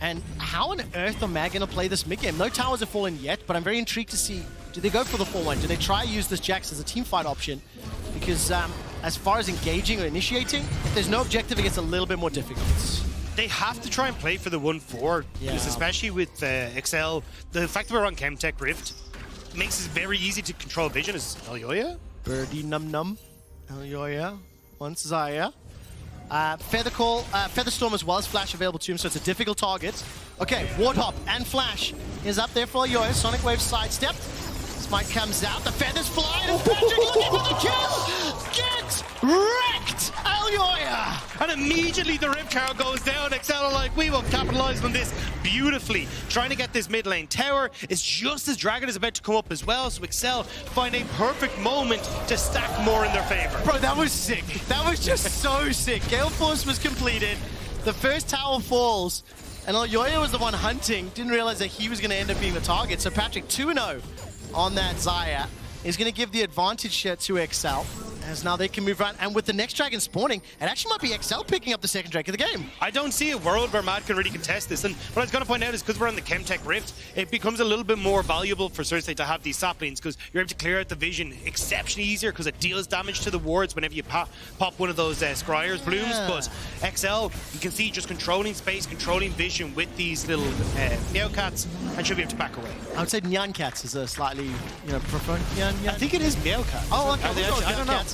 and how on earth are Mad going to play this mid game. No towers have fallen yet, but I'm very intrigued to see, do they go for the 4-1? Do they try to use this Jax as a team fight option? Because as far as engaging or initiating, if there's no objective, it gets a little bit more difficult. They have to try and play for the 1-4, because especially with Excel, the fact that we're on Chemtech Rift makes it very easy to control vision. Is Elyoya? Birdie num num. Elyoya. Once Xayah. Featherstorm as well as Flash available to him, so it's a difficult target. Okay, Ward Hop and Flash is up there for Elyoya. Sonic Wave sidestepped. Smite comes out, the feathers fly, and Patrik looking for the kill! Get wrecked, Elyoya! And immediately the Rift Tower goes down. Excel are like, we will capitalize on this beautifully. Trying to get this mid lane tower is just as Dragon is about to come up as well, so Excel find a perfect moment to stack more in their favor. Bro, that was sick. That was just so sick. Gale Force was completed. The first tower falls, and Elyoya was the one hunting. Didn't realize that he was going to end up being the target. So Patrik 2-0 on that Xayah. is going to give the advantage here to Excel, as now they can move around. And with the next dragon spawning, it actually might be Excel picking up the second drake of the game. I don't see a world where Mad can really contest this. And what I was going to point out is because we're on the Chemtech Rift, it becomes a little bit more valuable for Xerxe to have these saplings because you're able to clear out the vision exceptionally easier because it deals damage to the wards whenever you pop one of those Scryer's blooms. But XL, you can see just controlling space, controlling vision with these little Meowcats, and should be able to back away. I would say Nyan Cats is a slightly, preferred Nyan. I think it is Meowcat. Oh, okay.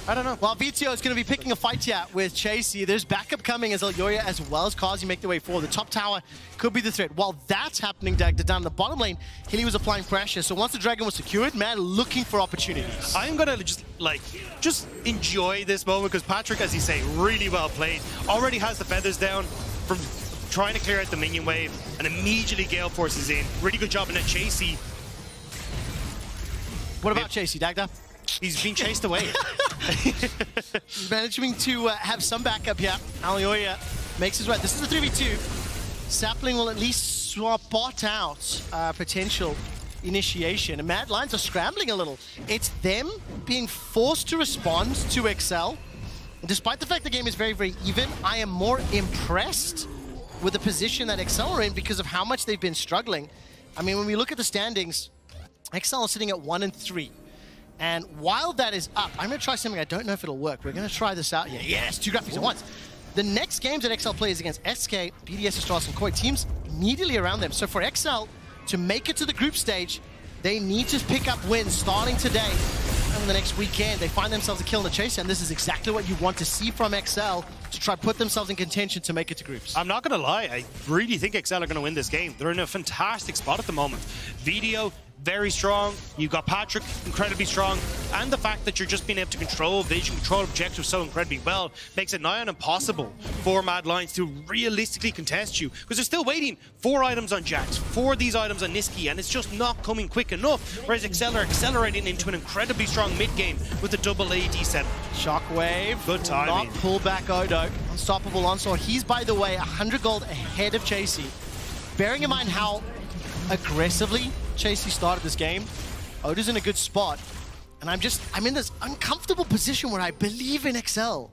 I don't know. Well, Vetheo is going to be picking a fight here with Chasy. There's backup coming as Elyoya as well as Carzzy make their way forward. The top tower could be the threat. While that's happening, Dagda down the bottom lane, Hilly was applying pressure. So once the dragon was secured, man, looking for opportunities. I'm going to just enjoy this moment because Patrik, as you say, really well played. Already has the feathers down from trying to clear out the minion wave, and immediately Gale forces in. Really good job in that Chasy. What about Chasy, Dagda? He's been chased away. He's managing to have some backup here. Elyoya makes his way. This is a 3v2. Sapling will at least spot out potential initiation. And Mad Lions are scrambling a little. It's them being forced to respond to Excel. Despite the fact the game is very, very even, I am more impressed with the position that Excel are in because of how much they've been struggling. I mean, when we look at the standings, Excel is sitting at 1 and 3. And while that is up, I'm going to try something I don't know if it'll work. We're going to try this out here. Yes, 2 graphics at once. The next games that XL plays against SK, BDS, Astralis, and Koi teams immediately around them. So for XL to make it to the group stage, they need to pick up wins starting today. And the next weekend, they find themselves a kill in the chase, and this is exactly what you want to see from XL to try put themselves in contention to make it to groups. I'm not going to lie, I really think XL are going to win this game. They're in a fantastic spot at the moment. Vetheo, very strong. You've got Patrik, incredibly strong. And the fact that you're just being able to control vision, control objectives so incredibly well makes it nigh on impossible for Mad Lions to realistically contest you. Because they're still waiting 4 items on Jax, 4 of these items on Nisqy, and it's just not coming quick enough. Whereas XL are accelerating into an incredibly strong mid-game with the double AD setup. Shockwave. Good timing. Not pull back Odo. Unstoppable onslaught. He's, by the way, 100 gold ahead of Chasy. Bearing in mind how aggressively Chasy started this game, Odo's in a good spot. And I'm in this uncomfortable position where I believe in XL.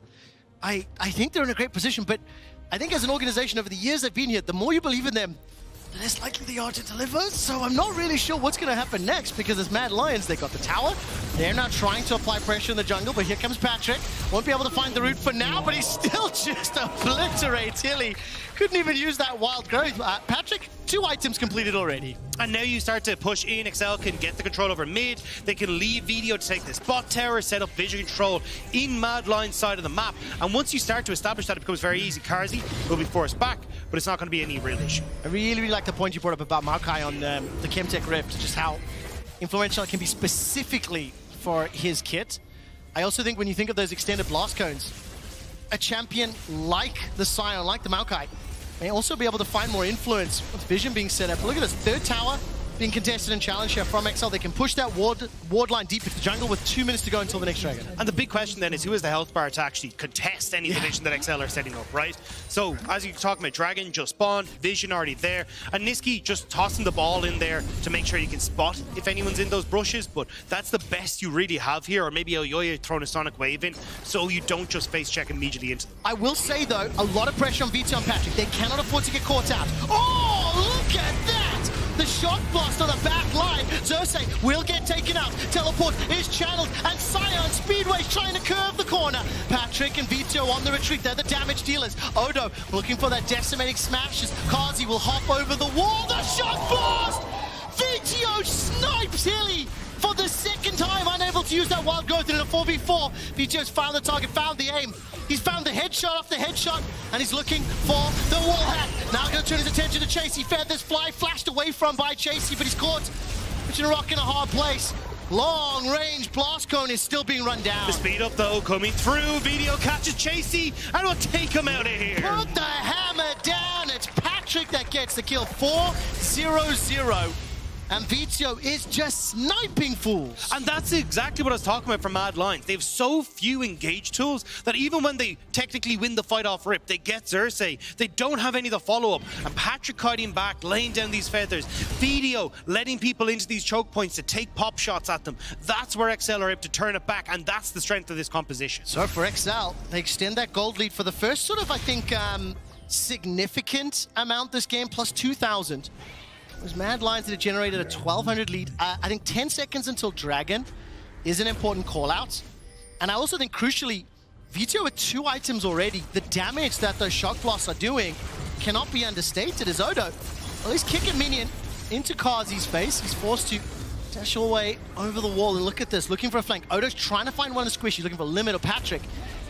I think they're in a great position, but I think as an organization over the years they've been here, the more you believe in them, the less likely they are to deliver. So I'm not really sure what's going to happen next because as Mad Lions, they got the tower. They're now trying to apply pressure in the jungle, but here comes Patrik. Won't be able to find the route for now, but he still just obliterates Hilly. Couldn't even use that wild growth. Patrik, 2 items completed already. And now you start to push in. XL can get the control over mid. They can leave Vetheo to take this bot tower, set up vision control in Mad Lions' side of the map. And once you start to establish that, it becomes very easy. Carzzy will be forced back, but it's not going to be any real issue. I really, really like the point you brought up about Maokai on the Chemtech Rift, just how influential it can be specifically for his kit. I also think when you think of those extended blast cones, a champion like the Sion, like the Maokai, may also be able to find more influence with vision being set up. Look at this, 3rd tower being contested and challenged here from XL. They can push that ward line deep into the jungle with 2 minutes to go until the next dragon. And the big question then is who has the health bar to actually contest any division that XL are setting up, right? So as you're talking about, dragon just spawned, vision already there, and Nisqy just tossing the ball in there to make sure you can spot if anyone's in those brushes, but that's the best you really have here, or maybe Elyoya throwing a sonic wave in so you don't just face check immediately into them. I will say though, a lot of pressure on Vetheo and Patrik. They cannot afford to get caught out. Oh, look at that! The shot blast on the back line. Xerxe will get taken out. Teleport is channeled, and Sion Speedway's trying to curve the corner. Patrik and Vetheo on the retreat. They're the damage dealers. Odo looking for that decimating smashes. Carzzy will hop over the wall. The shot blast! Vetheo snipes Hilly for the 2nd time, unable to use that wild growth in a 4v4. Vetheo's found the target, found the aim. He's found the headshot off the headshot, and he's looking for the wall hack. Now going to turn his attention to Chasy. Feathers fly, flashed away from by Chasy, but he's caught between a rock and a hard place. Long range blast cone is still being run down. The speed up though coming through. Vetheo catches Chasy and will take him out of here. Put the hammer down. It's Patrik that gets the kill. 4-0-0. And Vetheo is just sniping fools. And that's exactly what I was talking about for Mad Lions. They have so few engage tools that even when they technically win the fight off rip, they get Xerxe, they don't have any of the follow-up. And Patrik kiting back, laying down these feathers. Vetheo letting people into these choke points to take pop shots at them. That's where Excel are able to turn it back, and that's the strength of this composition. So for Excel, they extend that gold lead for the first sort of, I think, significant amount this game, plus 2,000. It was Mad Lions that had generated a 1,200 lead. I think 10 seconds until Dragon is an important call-out. And I also think, crucially, Vetheo with 2 items already, the damage that those shock blasts are doing cannot be understated as Odo, at least kick a minion into Carzzy's face. He's forced to dash all the way over the wall. And look at this, looking for a flank. Odo's trying to find one of the squishies, looking for Limit or Patrik.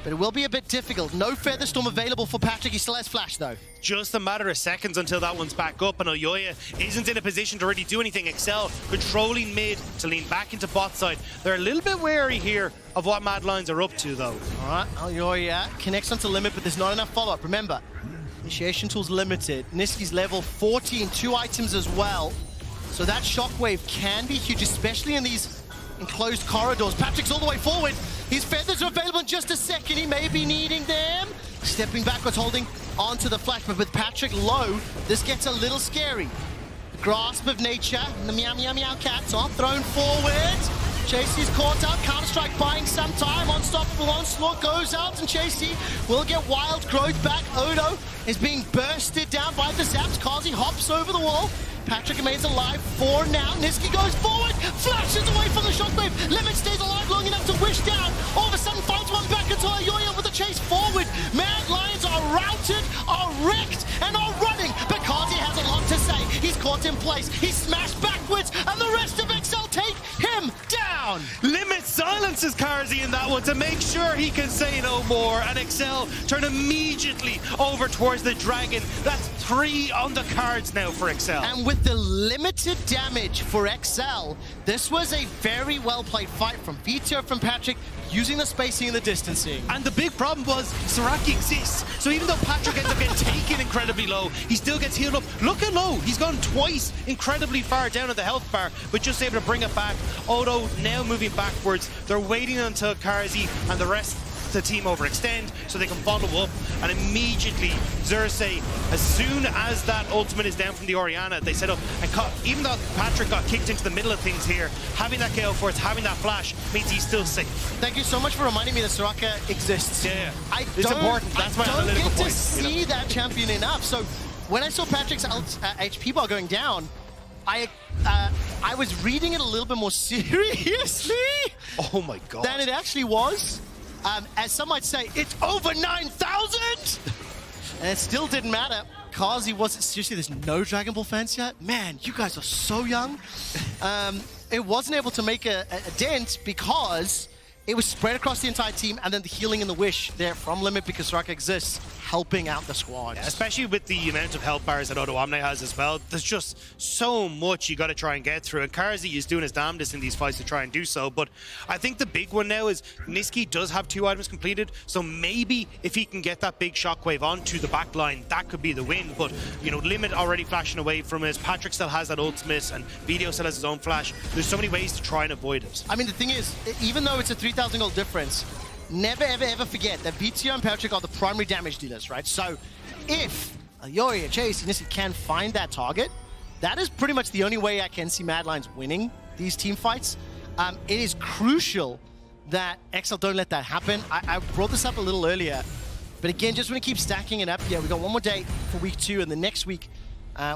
But it will be a bit difficult. No Feather Storm available for Patrik. He still has Flash, though. Just a matter of seconds until that one's back up, and Elyoya isn't in a position to really do anything. Excel controlling mid to lean back into bot side. They're a little bit wary here of what Mad Lions are up to, though. All right, Elyoya connects onto Limit, but there's not enough follow-up. Remember, initiation tool's limited. Nisqy's level 14, 2 items as well. So that shockwave can be huge, especially in these enclosed corridors. Patrik's all the way forward. His feathers are available in just a second. He may be needing them. Stepping backwards, holding onto the flash, but with Patrik low, this gets a little scary. The grasp of nature, and the meow meow meow cats are thrown forward. Chasy's caught out, Counter-Strike buying some time. Unstoppable onslaught goes out, and Chasy will get wild growth back. Odo is being bursted down by the zaps. Carzzy hops over the wall. Patrik remains alive for now. Nisqy goes forward, flashes away from the shockwave. Limit stays alive long enough to wish down. All of a sudden finds one back into Elyoya with a chase forward. Mad Lions are routed, are wrecked, and are running. But Carzzy has a lot to say. He's caught in place. He's smashed backwards, and the rest of Excel take him down. Limit silences Carzzy in that one to make sure he can say no more. And Excel turn immediately over towards the Dragon. That's 3 on the cards now for Excel. And with the limited damage for Excel, this was a very well-played fight from Vetheo, from Patrik, using the spacing and the distancing. And the big problem was Soraka exists. So even though Patrik ends up getting taken incredibly low, he still gets healed up. Look at low. He's gone twice incredibly far down at the health bar, but just able to bring it back. Odo now moving backwards. They're waiting until Carzzy and the rest the team overextend so they can follow up, and immediately Xerxe, as soon as that ultimate is down from the Orianna, they set up and even though Patrik got kicked into the middle of things here, having that Gale Force, having that flash means he's still safe. Thank you so much for reminding me that Soraka exists. Yeah, it's important. That's my analytical point. I don't get to see that champion enough. So when I saw Patrick's HP bar going down, I was reading it a little bit more seriously. Oh my god. Than it actually was. As some might say, it's over 9,000! And it still didn't matter. Carzzy wasn't... Seriously, there's no Dragon Ball fans yet? Man, you guys are so young. It wasn't able to make a dent because it was spread across the entire team, and then the healing and the wish there from Limit because Soraka exists, helping out the squad. Yeah, especially with the amount of health bars that Odoamne has as well. There's just so much you got to try and get through, and Carzzy is doing his damnedest in these fights to try and do so. But I think the big one now is Nisqy does have 2 items completed, so maybe if he can get that big shockwave onto the back line, that could be the win. But, you know, Limit already flashing away from us. Patrik still has that ultimate, and Vetheo still has his own flash. There's so many ways to try and avoid it. I mean, the thing is, even though it's a 3,000 gold difference, never, ever, ever forget that Vetheo and Patrik are the primary damage dealers, right? So if Elyoya, Jayce, and Nisqy can find that target, that is pretty much the only way I can see Mad Lions winning these team fights. It is crucial that Excel don't let that happen. I brought this up a little earlier, but again, just want to keep stacking it up. Yeah, we got one more day for week 2, and the next week,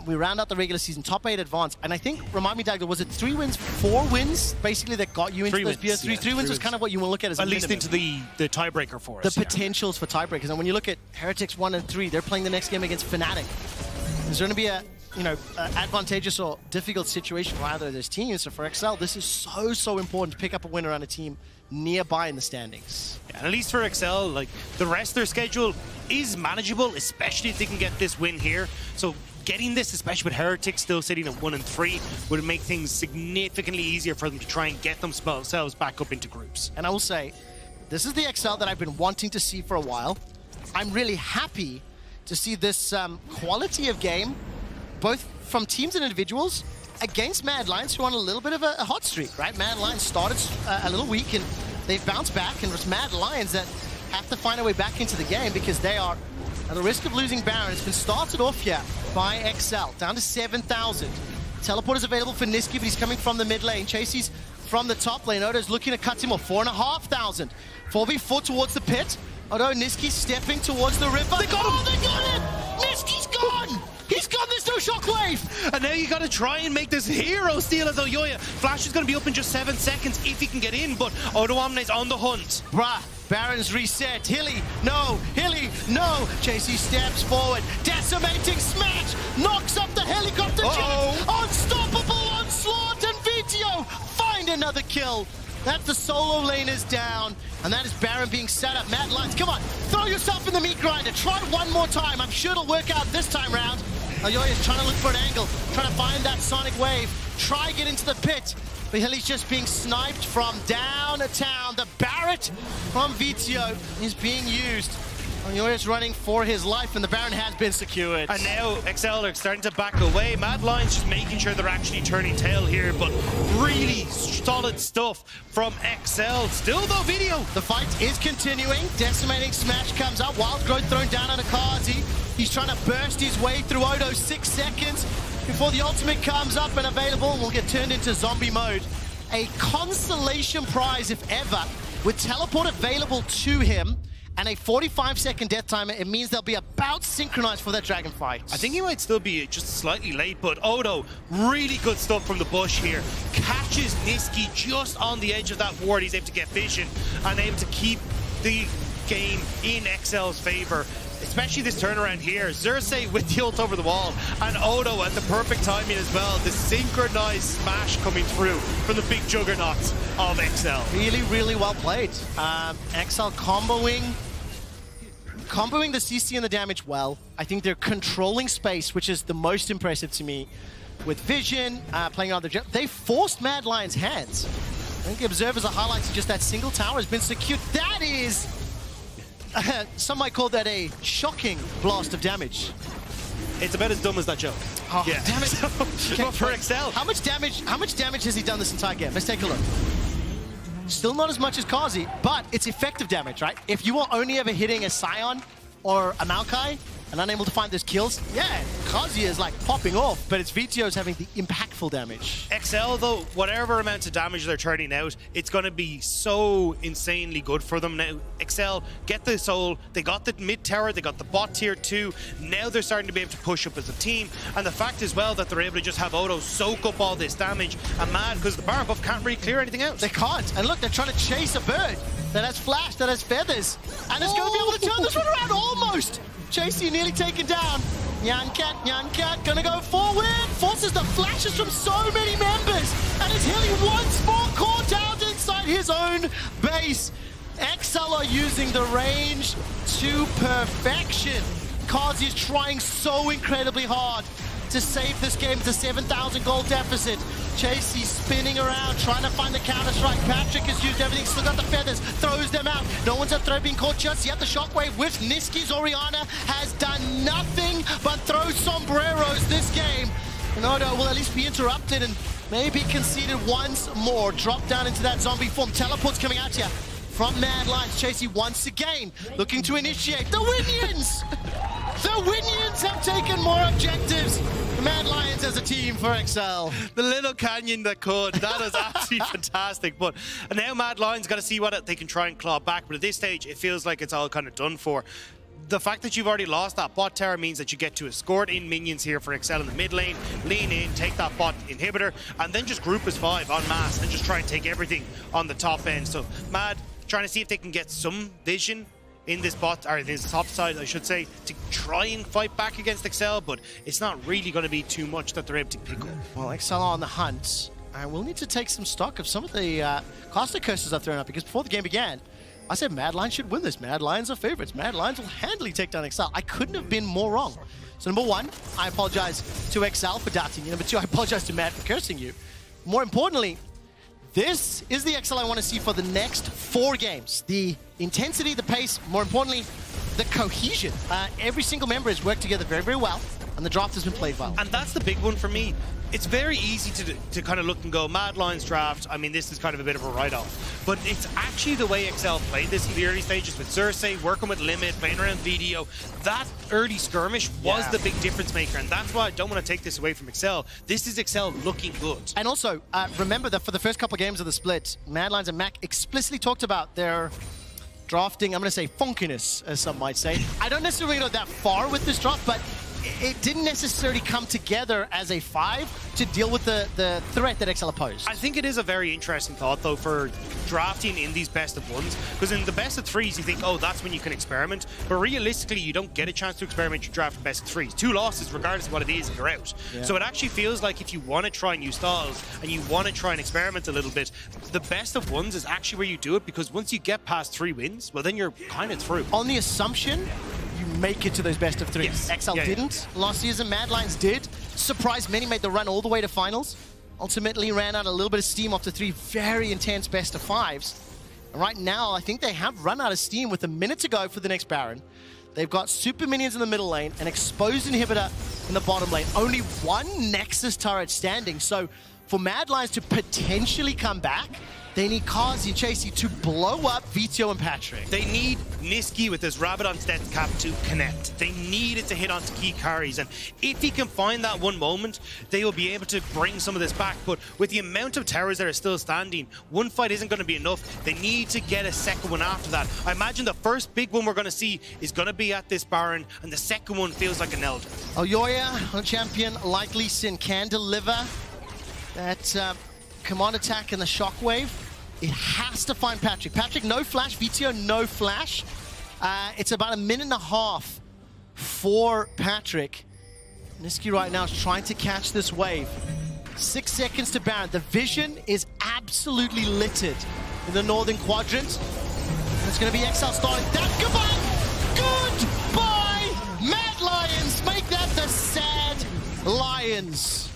we round out the regular season, top 8 advance. And I think, remind me, Dagda, was it 3 wins, 4 wins, basically, that got you into those PS3? Yeah, 3 wins was kind of what you want to look at as at a least minimum. into the tiebreaker for us. The potentials for tiebreakers. And when you look at Heretics 1 and 3, they're playing the next game against Fnatic. Is there going to be a, advantageous or difficult situation for either of those teams? So for Excel, this is so important to pick up a winner on a team nearby in the standings. Yeah, and at least for Excel, like, the rest of their schedule is manageable, especially if they can get this win here. So getting this, especially with Heretics still sitting at 1 and 3, would make things significantly easier for them to try and get themselves back up into groups. And I will say, this is the Excel that I've been wanting to see for a while. I'm really happy to see this quality of game, both from teams and individuals, against Mad Lions, who are on a little bit of a hot streak, right? Mad Lions started a little weak, and they've bounced back, and it's Mad Lions that have to find a way back into the game because they are at the risk of losing Baron. It's been started off here by Excel, down to 7,000. Teleport is available for Nisqy, but he's coming from the mid lane. Chasy's from the top lane. Odo's looking to cut him off, 4,500. 4v4 towards the pit. Odo, Nisqy stepping towards the river. They got him! Oh, they got it! Nisqy's gone! He's gone, there's no shockwave! And now you gotta try and make this hero steal as Elyoya. Flash is gonna be up in just 7 seconds if he can get in, but Odoamne's on the hunt. Bruh, Baron's reset. Hilly, no! Hilly, no! Chasy steps forward. Decimating smash! Knocks up the helicopter jet! Unstoppable onslaught, and Vetheo find another kill. That's the solo laners down, and that is Baron being set up. Mad Lions, come on, throw yourself in the meat grinder. Try one more time. I'm sure it'll work out this time round. Elyoya's trying to look for an angle, trying to find that sonic wave. Try get into the pit, but Hilly's just being sniped from downtown. The Barret from Vetheo is being used. Elyoya's running for his life, and the Baron has been secured. And now Excel are starting to back away. Mad Lions just making sure they're actually turning tail here, but really solid stuff from Excel. Still though, Vetheo. The fight is continuing. Decimating smash comes up. Wild growth thrown down on a Carzzy. He's trying to burst his way through Odo. 6 seconds before the ultimate comes up and available, and will get turned into zombie mode. A consolation prize, if ever, with teleport available to him, and a 45-second death timer. It means they'll be about synchronized for that dragon fight. I think he might still be just slightly late, but Odo, really good stuff from the bush here. Catches Nisqy just on the edge of that ward. He's able to get vision and able to keep the game in Excel's favor. Especially this turnaround here. Xerxe with the ult over the wall, and Odo at the perfect timing as well. The synchronized smash coming through from the big juggernauts of Excel. Really, really well played. Excel comboing the CC and the damage well. I think they're controlling space, which is the most impressive to me. With vision, playing on the jet, they forced Mad Lions' hands. I think the observers are highlighting just that single tower has been secured. That is... some might call that a shocking blast of damage. It's about as dumb as that joke. Oh, yeah. Damn it. Okay, for Excel. How much damage has he done this entire game? Let's take a look. Still not as much as Carzzy, but it's effective damage, right? If you are only ever hitting a Sion or a Maokai and unable to find those kills, yeah, Carzzy is like popping off, but it's Vetheo's having the impactful damage. Excel, though, whatever amount of damage they're turning out, it's going to be so insanely good for them now. Excel get the soul, they got the mid tower, they got the bot tier 2, now they're starting to be able to push up as a team, and the fact as well that they're able to just have Odo soak up all this damage, and Mad, because the Baron buff can't really clear anything out. They can't, and look, they're trying to chase a bird that has flash, that has feathers, and it's going to be able to turn this one around almost. Chasy nearly taken down. Nyan Cat, gonna go forward. Forces the flashes from so many members. And is Hilly once more caught out inside his own base. Excel are using the range to perfection. Carzzy is trying so incredibly hard to save this game. It's a 7,000 gold deficit. Chasy spinning around, trying to find the counter-strike. Patrik has used everything, still got the feathers, throws them out. No one's at throw being caught just yet. The shockwave with Nisqy's Orianna has done nothing but throw sombreros this game. And Odo will at least be interrupted and maybe conceded once more. Drop down into that zombie form. Teleport's coming out here from Mad Lions. Chasy once again looking to initiate. The Winions! The Winions have taken more objectives. The Mad Lions as a team for Excel. The little canyon that could. That is absolutely fantastic. But now Mad Lions got to see what they can try and claw back. But at this stage, it feels like it's all kind of done for. The fact that you've already lost that bot tower means that you get to escort in minions here for Excel in the mid lane, lean in, take that bot inhibitor, and then just group as 5 en masse and just try and take everything on the top end. So Mad trying to see if they can get some vision in this bot, or this top side, I should say, to try and fight back against Excel, but it's not really going to be too much that they're able to pick up. Well, Excel are on the hunt. We'll need to take some stock of some of the caster curses I've thrown up, because before the game began, I said Mad Lions should win this. Mad Lions are favorites. Mad Lions will handily take down Excel. I couldn't have been more wrong. So number 1, I apologize to Excel for doubting you. Number 2, I apologize to Mad for cursing you. More importantly, this is the Excel I want to see for the next 4 games. The intensity, the pace, more importantly, the cohesion. Every single member has worked together very, very well. and the draft has been played well. And that's the big one for me. It's very easy to kind of look and go, Mad Lions draft, I mean, this is kind of a bit of a write-off. But it's actually the way Excel played this in the early stages with Xerxe, working with Limit, playing around Vetheo. That early skirmish was the big difference maker, and that's why I don't want to take this away from Excel. This is Excel looking good. And also, remember that for the first couple of games of the split, Mad Lions and Mac explicitly talked about their drafting, I'm going to say funkiness, as some might say. I don't necessarily go that far with this draft, but it didn't necessarily come together as a 5 to deal with the threat that Excel posed. I think it is a very interesting thought, though, for drafting in these best of 1s, because in the best of 3s, you think, oh, that's when you can experiment. But realistically, you don't get a chance to experiment your draft in best of 3s. 2 losses, regardless of what it is, and you're out. Yeah. So it actually feels like if you want to try new styles and you want to try and experiment a little bit, the best of 1s is actually where you do it, because once you get past 3 wins, well, then you're kind of through. On the assumption you make it to those best of 3s. Yes. Excel didn't. Last season, Mad Lions did. Surprised many, made the run all the way to finals. Ultimately ran out a little bit of steam after 3 very intense best of 5s. And right now, I think they have run out of steam with a minute to go for the next Baron. They've got super minions in the middle lane, an exposed inhibitor in the bottom lane. Only 1 Nexus turret standing. So for Mad Lions to potentially come back, they need Carzzy and Chasy to blow up Vetheo and Patrik. They need Nisqy with his rabbit on death cap to connect. They need it to hit onto key carries, and if he can find that one moment, they will be able to bring some of this back. But with the amount of towers that are still standing, one fight isn't going to be enough. They need to get a second one after that. I imagine the first big one we're going to see is going to be at this Baron, and the second one feels like an Elder. Elyoya, a champion like Lee Sin, can deliver that command attack and the shockwave. It has to find Patrik. Patrik, no flash. Vetheo, no flash. It's about a minute and a half for Patrik. Nisqy right now is trying to catch this wave. 6 seconds to Baron. The vision is absolutely littered in the northern quadrant. It's going to be Excel starting that. Goodbye! Mad Lions make that the sad Lions.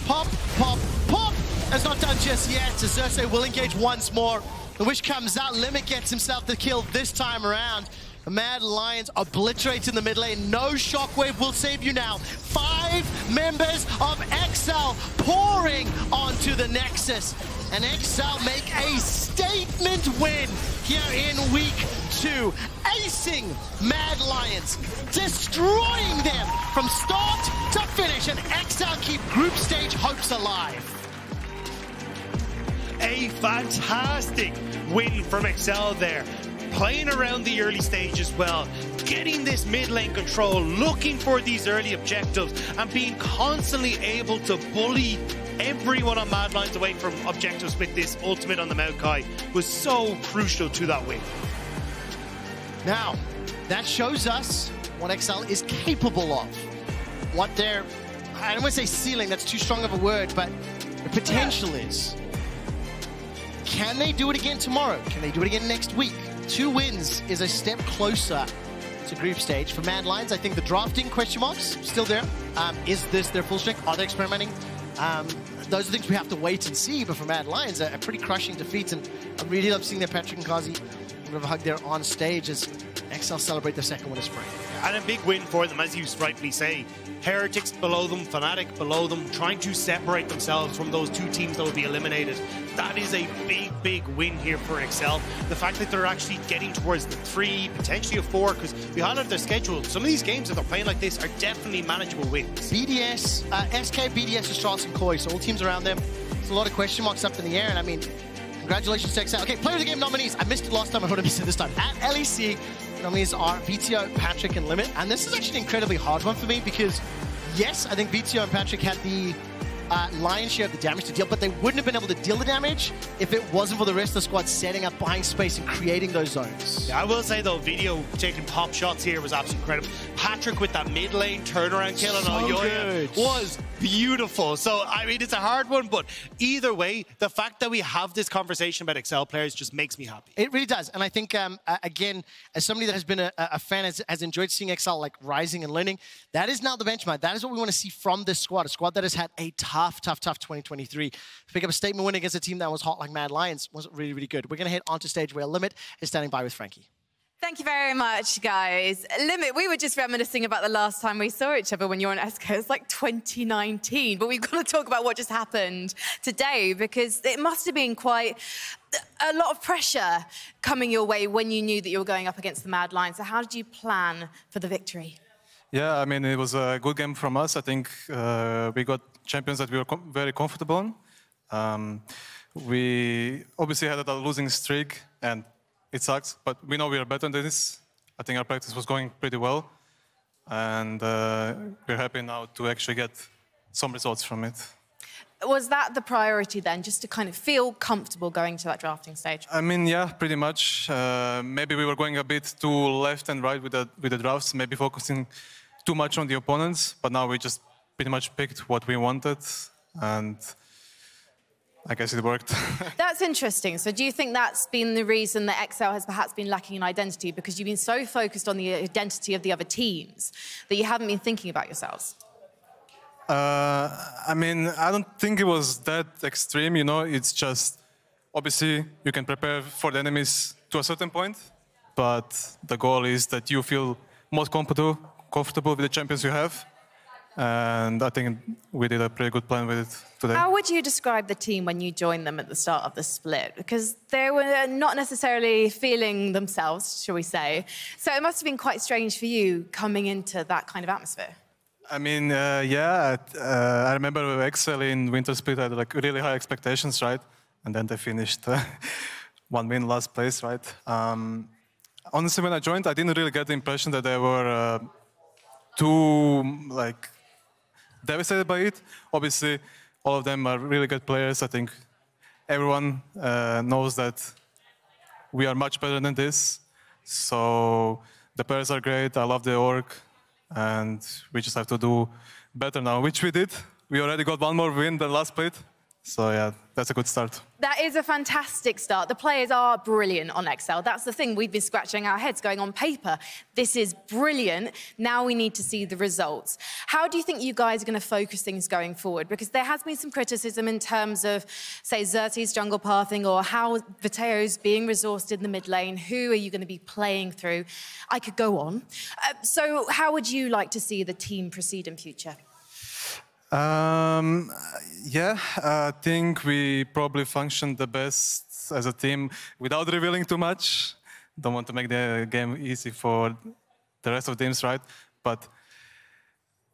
Pop, pop, pop! It's not done just yet. Xerxe will engage once more. The wish comes out. Limit gets himself the kill this time around. The Mad Lions obliterate in the mid lane. No shockwave will save you now. 5 members of Excel pouring onto the Nexus. And Excel make a statement win here in week 2. Acing Mad Lions, destroying them from start to finish. And Excel keep group stage hopes alive. A fantastic win from Excel there. Playing around the early stage as well, getting this mid lane control, looking for these early objectives, and being constantly able to bully everyone on Mad Lions away from objectives with this ultimate on the Maokai was so crucial to that win. Now, that shows us what Excel is capable of. What their, I don't want to say ceiling, that's too strong of a word, but the potential is. Can they do it again tomorrow? Can they do it again next week? 2 wins is a step closer to group stage. For Mad Lions, I think the drafting question marks still there. Is this their full strength? Are they experimenting? Those are things we have to wait and see. But for Mad Lions, a pretty crushing defeat. And I really love seeing their Patrik and Carzzy have a hug there on stage as Excel celebrate their second win of spring. And a big win for them, as you rightly say. Heretics below them, Fnatic below them, trying to separate themselves from those 2 teams that will be eliminated. That is a big, big win here for Excel. The fact that they're actually getting towards the 3, potentially a 4, because we highlighted their schedule. Some of these games, if they're playing like this, are definitely manageable wins. BDS, SK, BDS, Astralis, and Koi, so all teams around them. There's a lot of question marks up in the air, and I mean, congratulations to Excel. Okay, player of the game nominees. I missed it last time, I heard him say this time. At LEC, nominees are Vetheo, Patrik, and Limit. And this is actually an incredibly hard one for me because, yes, I think Vetheo and Patrik had the lion's share of the damage to deal, but they wouldn't have been able to deal the damage if it wasn't for the rest of the squad setting up, buying space, and creating those zones. Yeah, I will say, though, Vetheo taking top shots here was absolutely incredible. Patrik with that mid lane turnaround kill on Elyoya was beautiful. So, I mean, it's a hard one, but either way, the fact that we have this conversation about Excel players just makes me happy. It really does. And I think, again, as somebody that has been a fan, has enjoyed seeing Excel like rising and learning, that is now the benchmark. That is what we want to see from this squad, a squad that has had a tough 2023. To pick up a statement win against a team that was hot like Mad Lions was really, really good. We're going to head onto stage where Limit is standing by with Frankie. Thank you very much, guys. Limit, we were just reminiscing about the last time we saw each other when you were on ESCO. It's like 2019, but we've got to talk about what just happened today, because it must have been quite a lot of pressure coming your way when you knew that you were going up against the Mad Lions. So how did you plan for the victory? Yeah, I mean, it was a good game from us. I think we got champions that we were very comfortable on. We obviously had a losing streak, and it sucks, but we know we are better than this. I think our practice was going pretty well, and we're happy now to actually get some results from it. Was that the priority then, just to kind of feel comfortable going to that drafting stage? I mean, yeah, pretty much. Maybe we were going a bit too left and right with the drafts, maybe focusing too much on the opponents, but now we just pretty much picked what we wanted, and I guess it worked. That's interesting. So do you think that's been the reason that Excel has perhaps been lacking in identity, because you've been so focused on the identity of the other teams that you haven't been thinking about yourselves? I mean, I don't think it was that extreme, you know. It's just, obviously, you can prepare for the enemies to a certain point, but the goal is that you feel most comfortable with the champions you have. And I think we did a pretty good plan with it today. How would you describe the team when you joined them at the start of the split? Because they were not necessarily feeling themselves, shall we say. So it must have been quite strange for you coming into that kind of atmosphere. I mean, yeah, I remember Excel in Winter Split had like really high expectations, right? And then they finished 1 win last place, right? Honestly, when I joined, I didn't really get the impression that they were too, like, devastated by it. Obviously, all of them are really good players. I think everyone knows that we are much better than this. So the players are great. I love the org. And we just have to do better now, which we did. We already got 1 more win than last split. So yeah, that's a good start. That is a fantastic start. The players are brilliant on Excel. That's the thing. We've been scratching our heads going on paper. This is brilliant. Now we need to see the results. How do you think you guys are going to focus things going forward? Because there has been some criticism in terms of, say, Xerxe's jungle pathing, or how Vetheo's being resourced in the mid lane. Who are you going to be playing through? I could go on. So how would you like to see the team proceed in future? Yeah, I think we probably functioned the best as a team without revealing too much. Don't want to make the game easy for the rest of the teams, right? But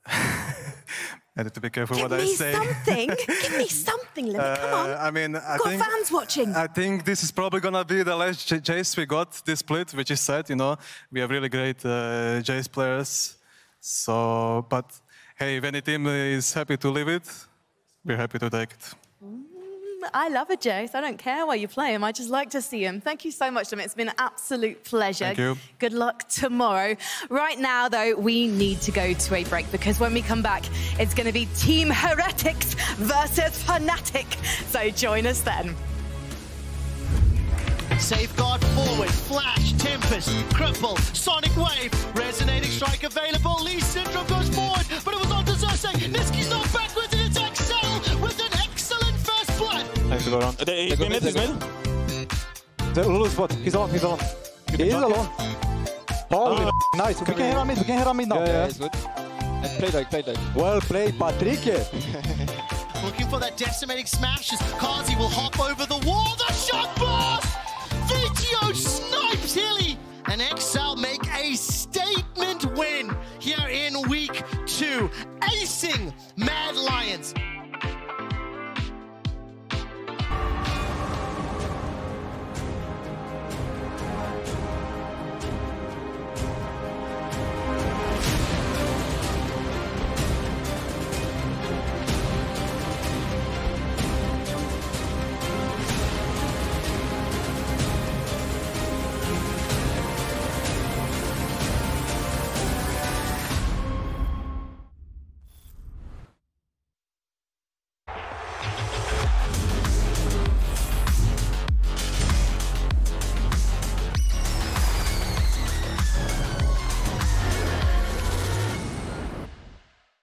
I need to be careful what I say. Give me something, Limit. Come on. I mean, I got think fans watching. I think this is probably gonna be the last Jayce we got this split, which is sad. You know, we have really great Jayce players. So, but hey, if any team is happy to leave it, we're happy to take it. I love a Jayce. I don't care where you play him. I just like to see him. Thank you so much, Limit. It's been an absolute pleasure. Thank you. Good luck tomorrow. Right now, though, we need to go to a break, because when we come back, it's going to be Team Heretics versus Fnatic. So join us then. Safeguard forward, Flash, Tempest, Cripple, Sonic Wave, Resonating Strike available, Lee Syndrome goes forward, but it was on to Xerxe. Nisqy's not backwards, and it's Excel with an excellent first blood. Thanks to go around. He's mid. The Lulu spot, he's alone. He is alone. Holy nice, we can hit on mid now. Yeah, it's good. And play like. Well played, Patrik. Looking for that decimating smashes. Carzzy will hop over the wall, the shot blast! Vetheo snipes Hilly, and Excel make a statement win here in week 2, acing Mad Lions.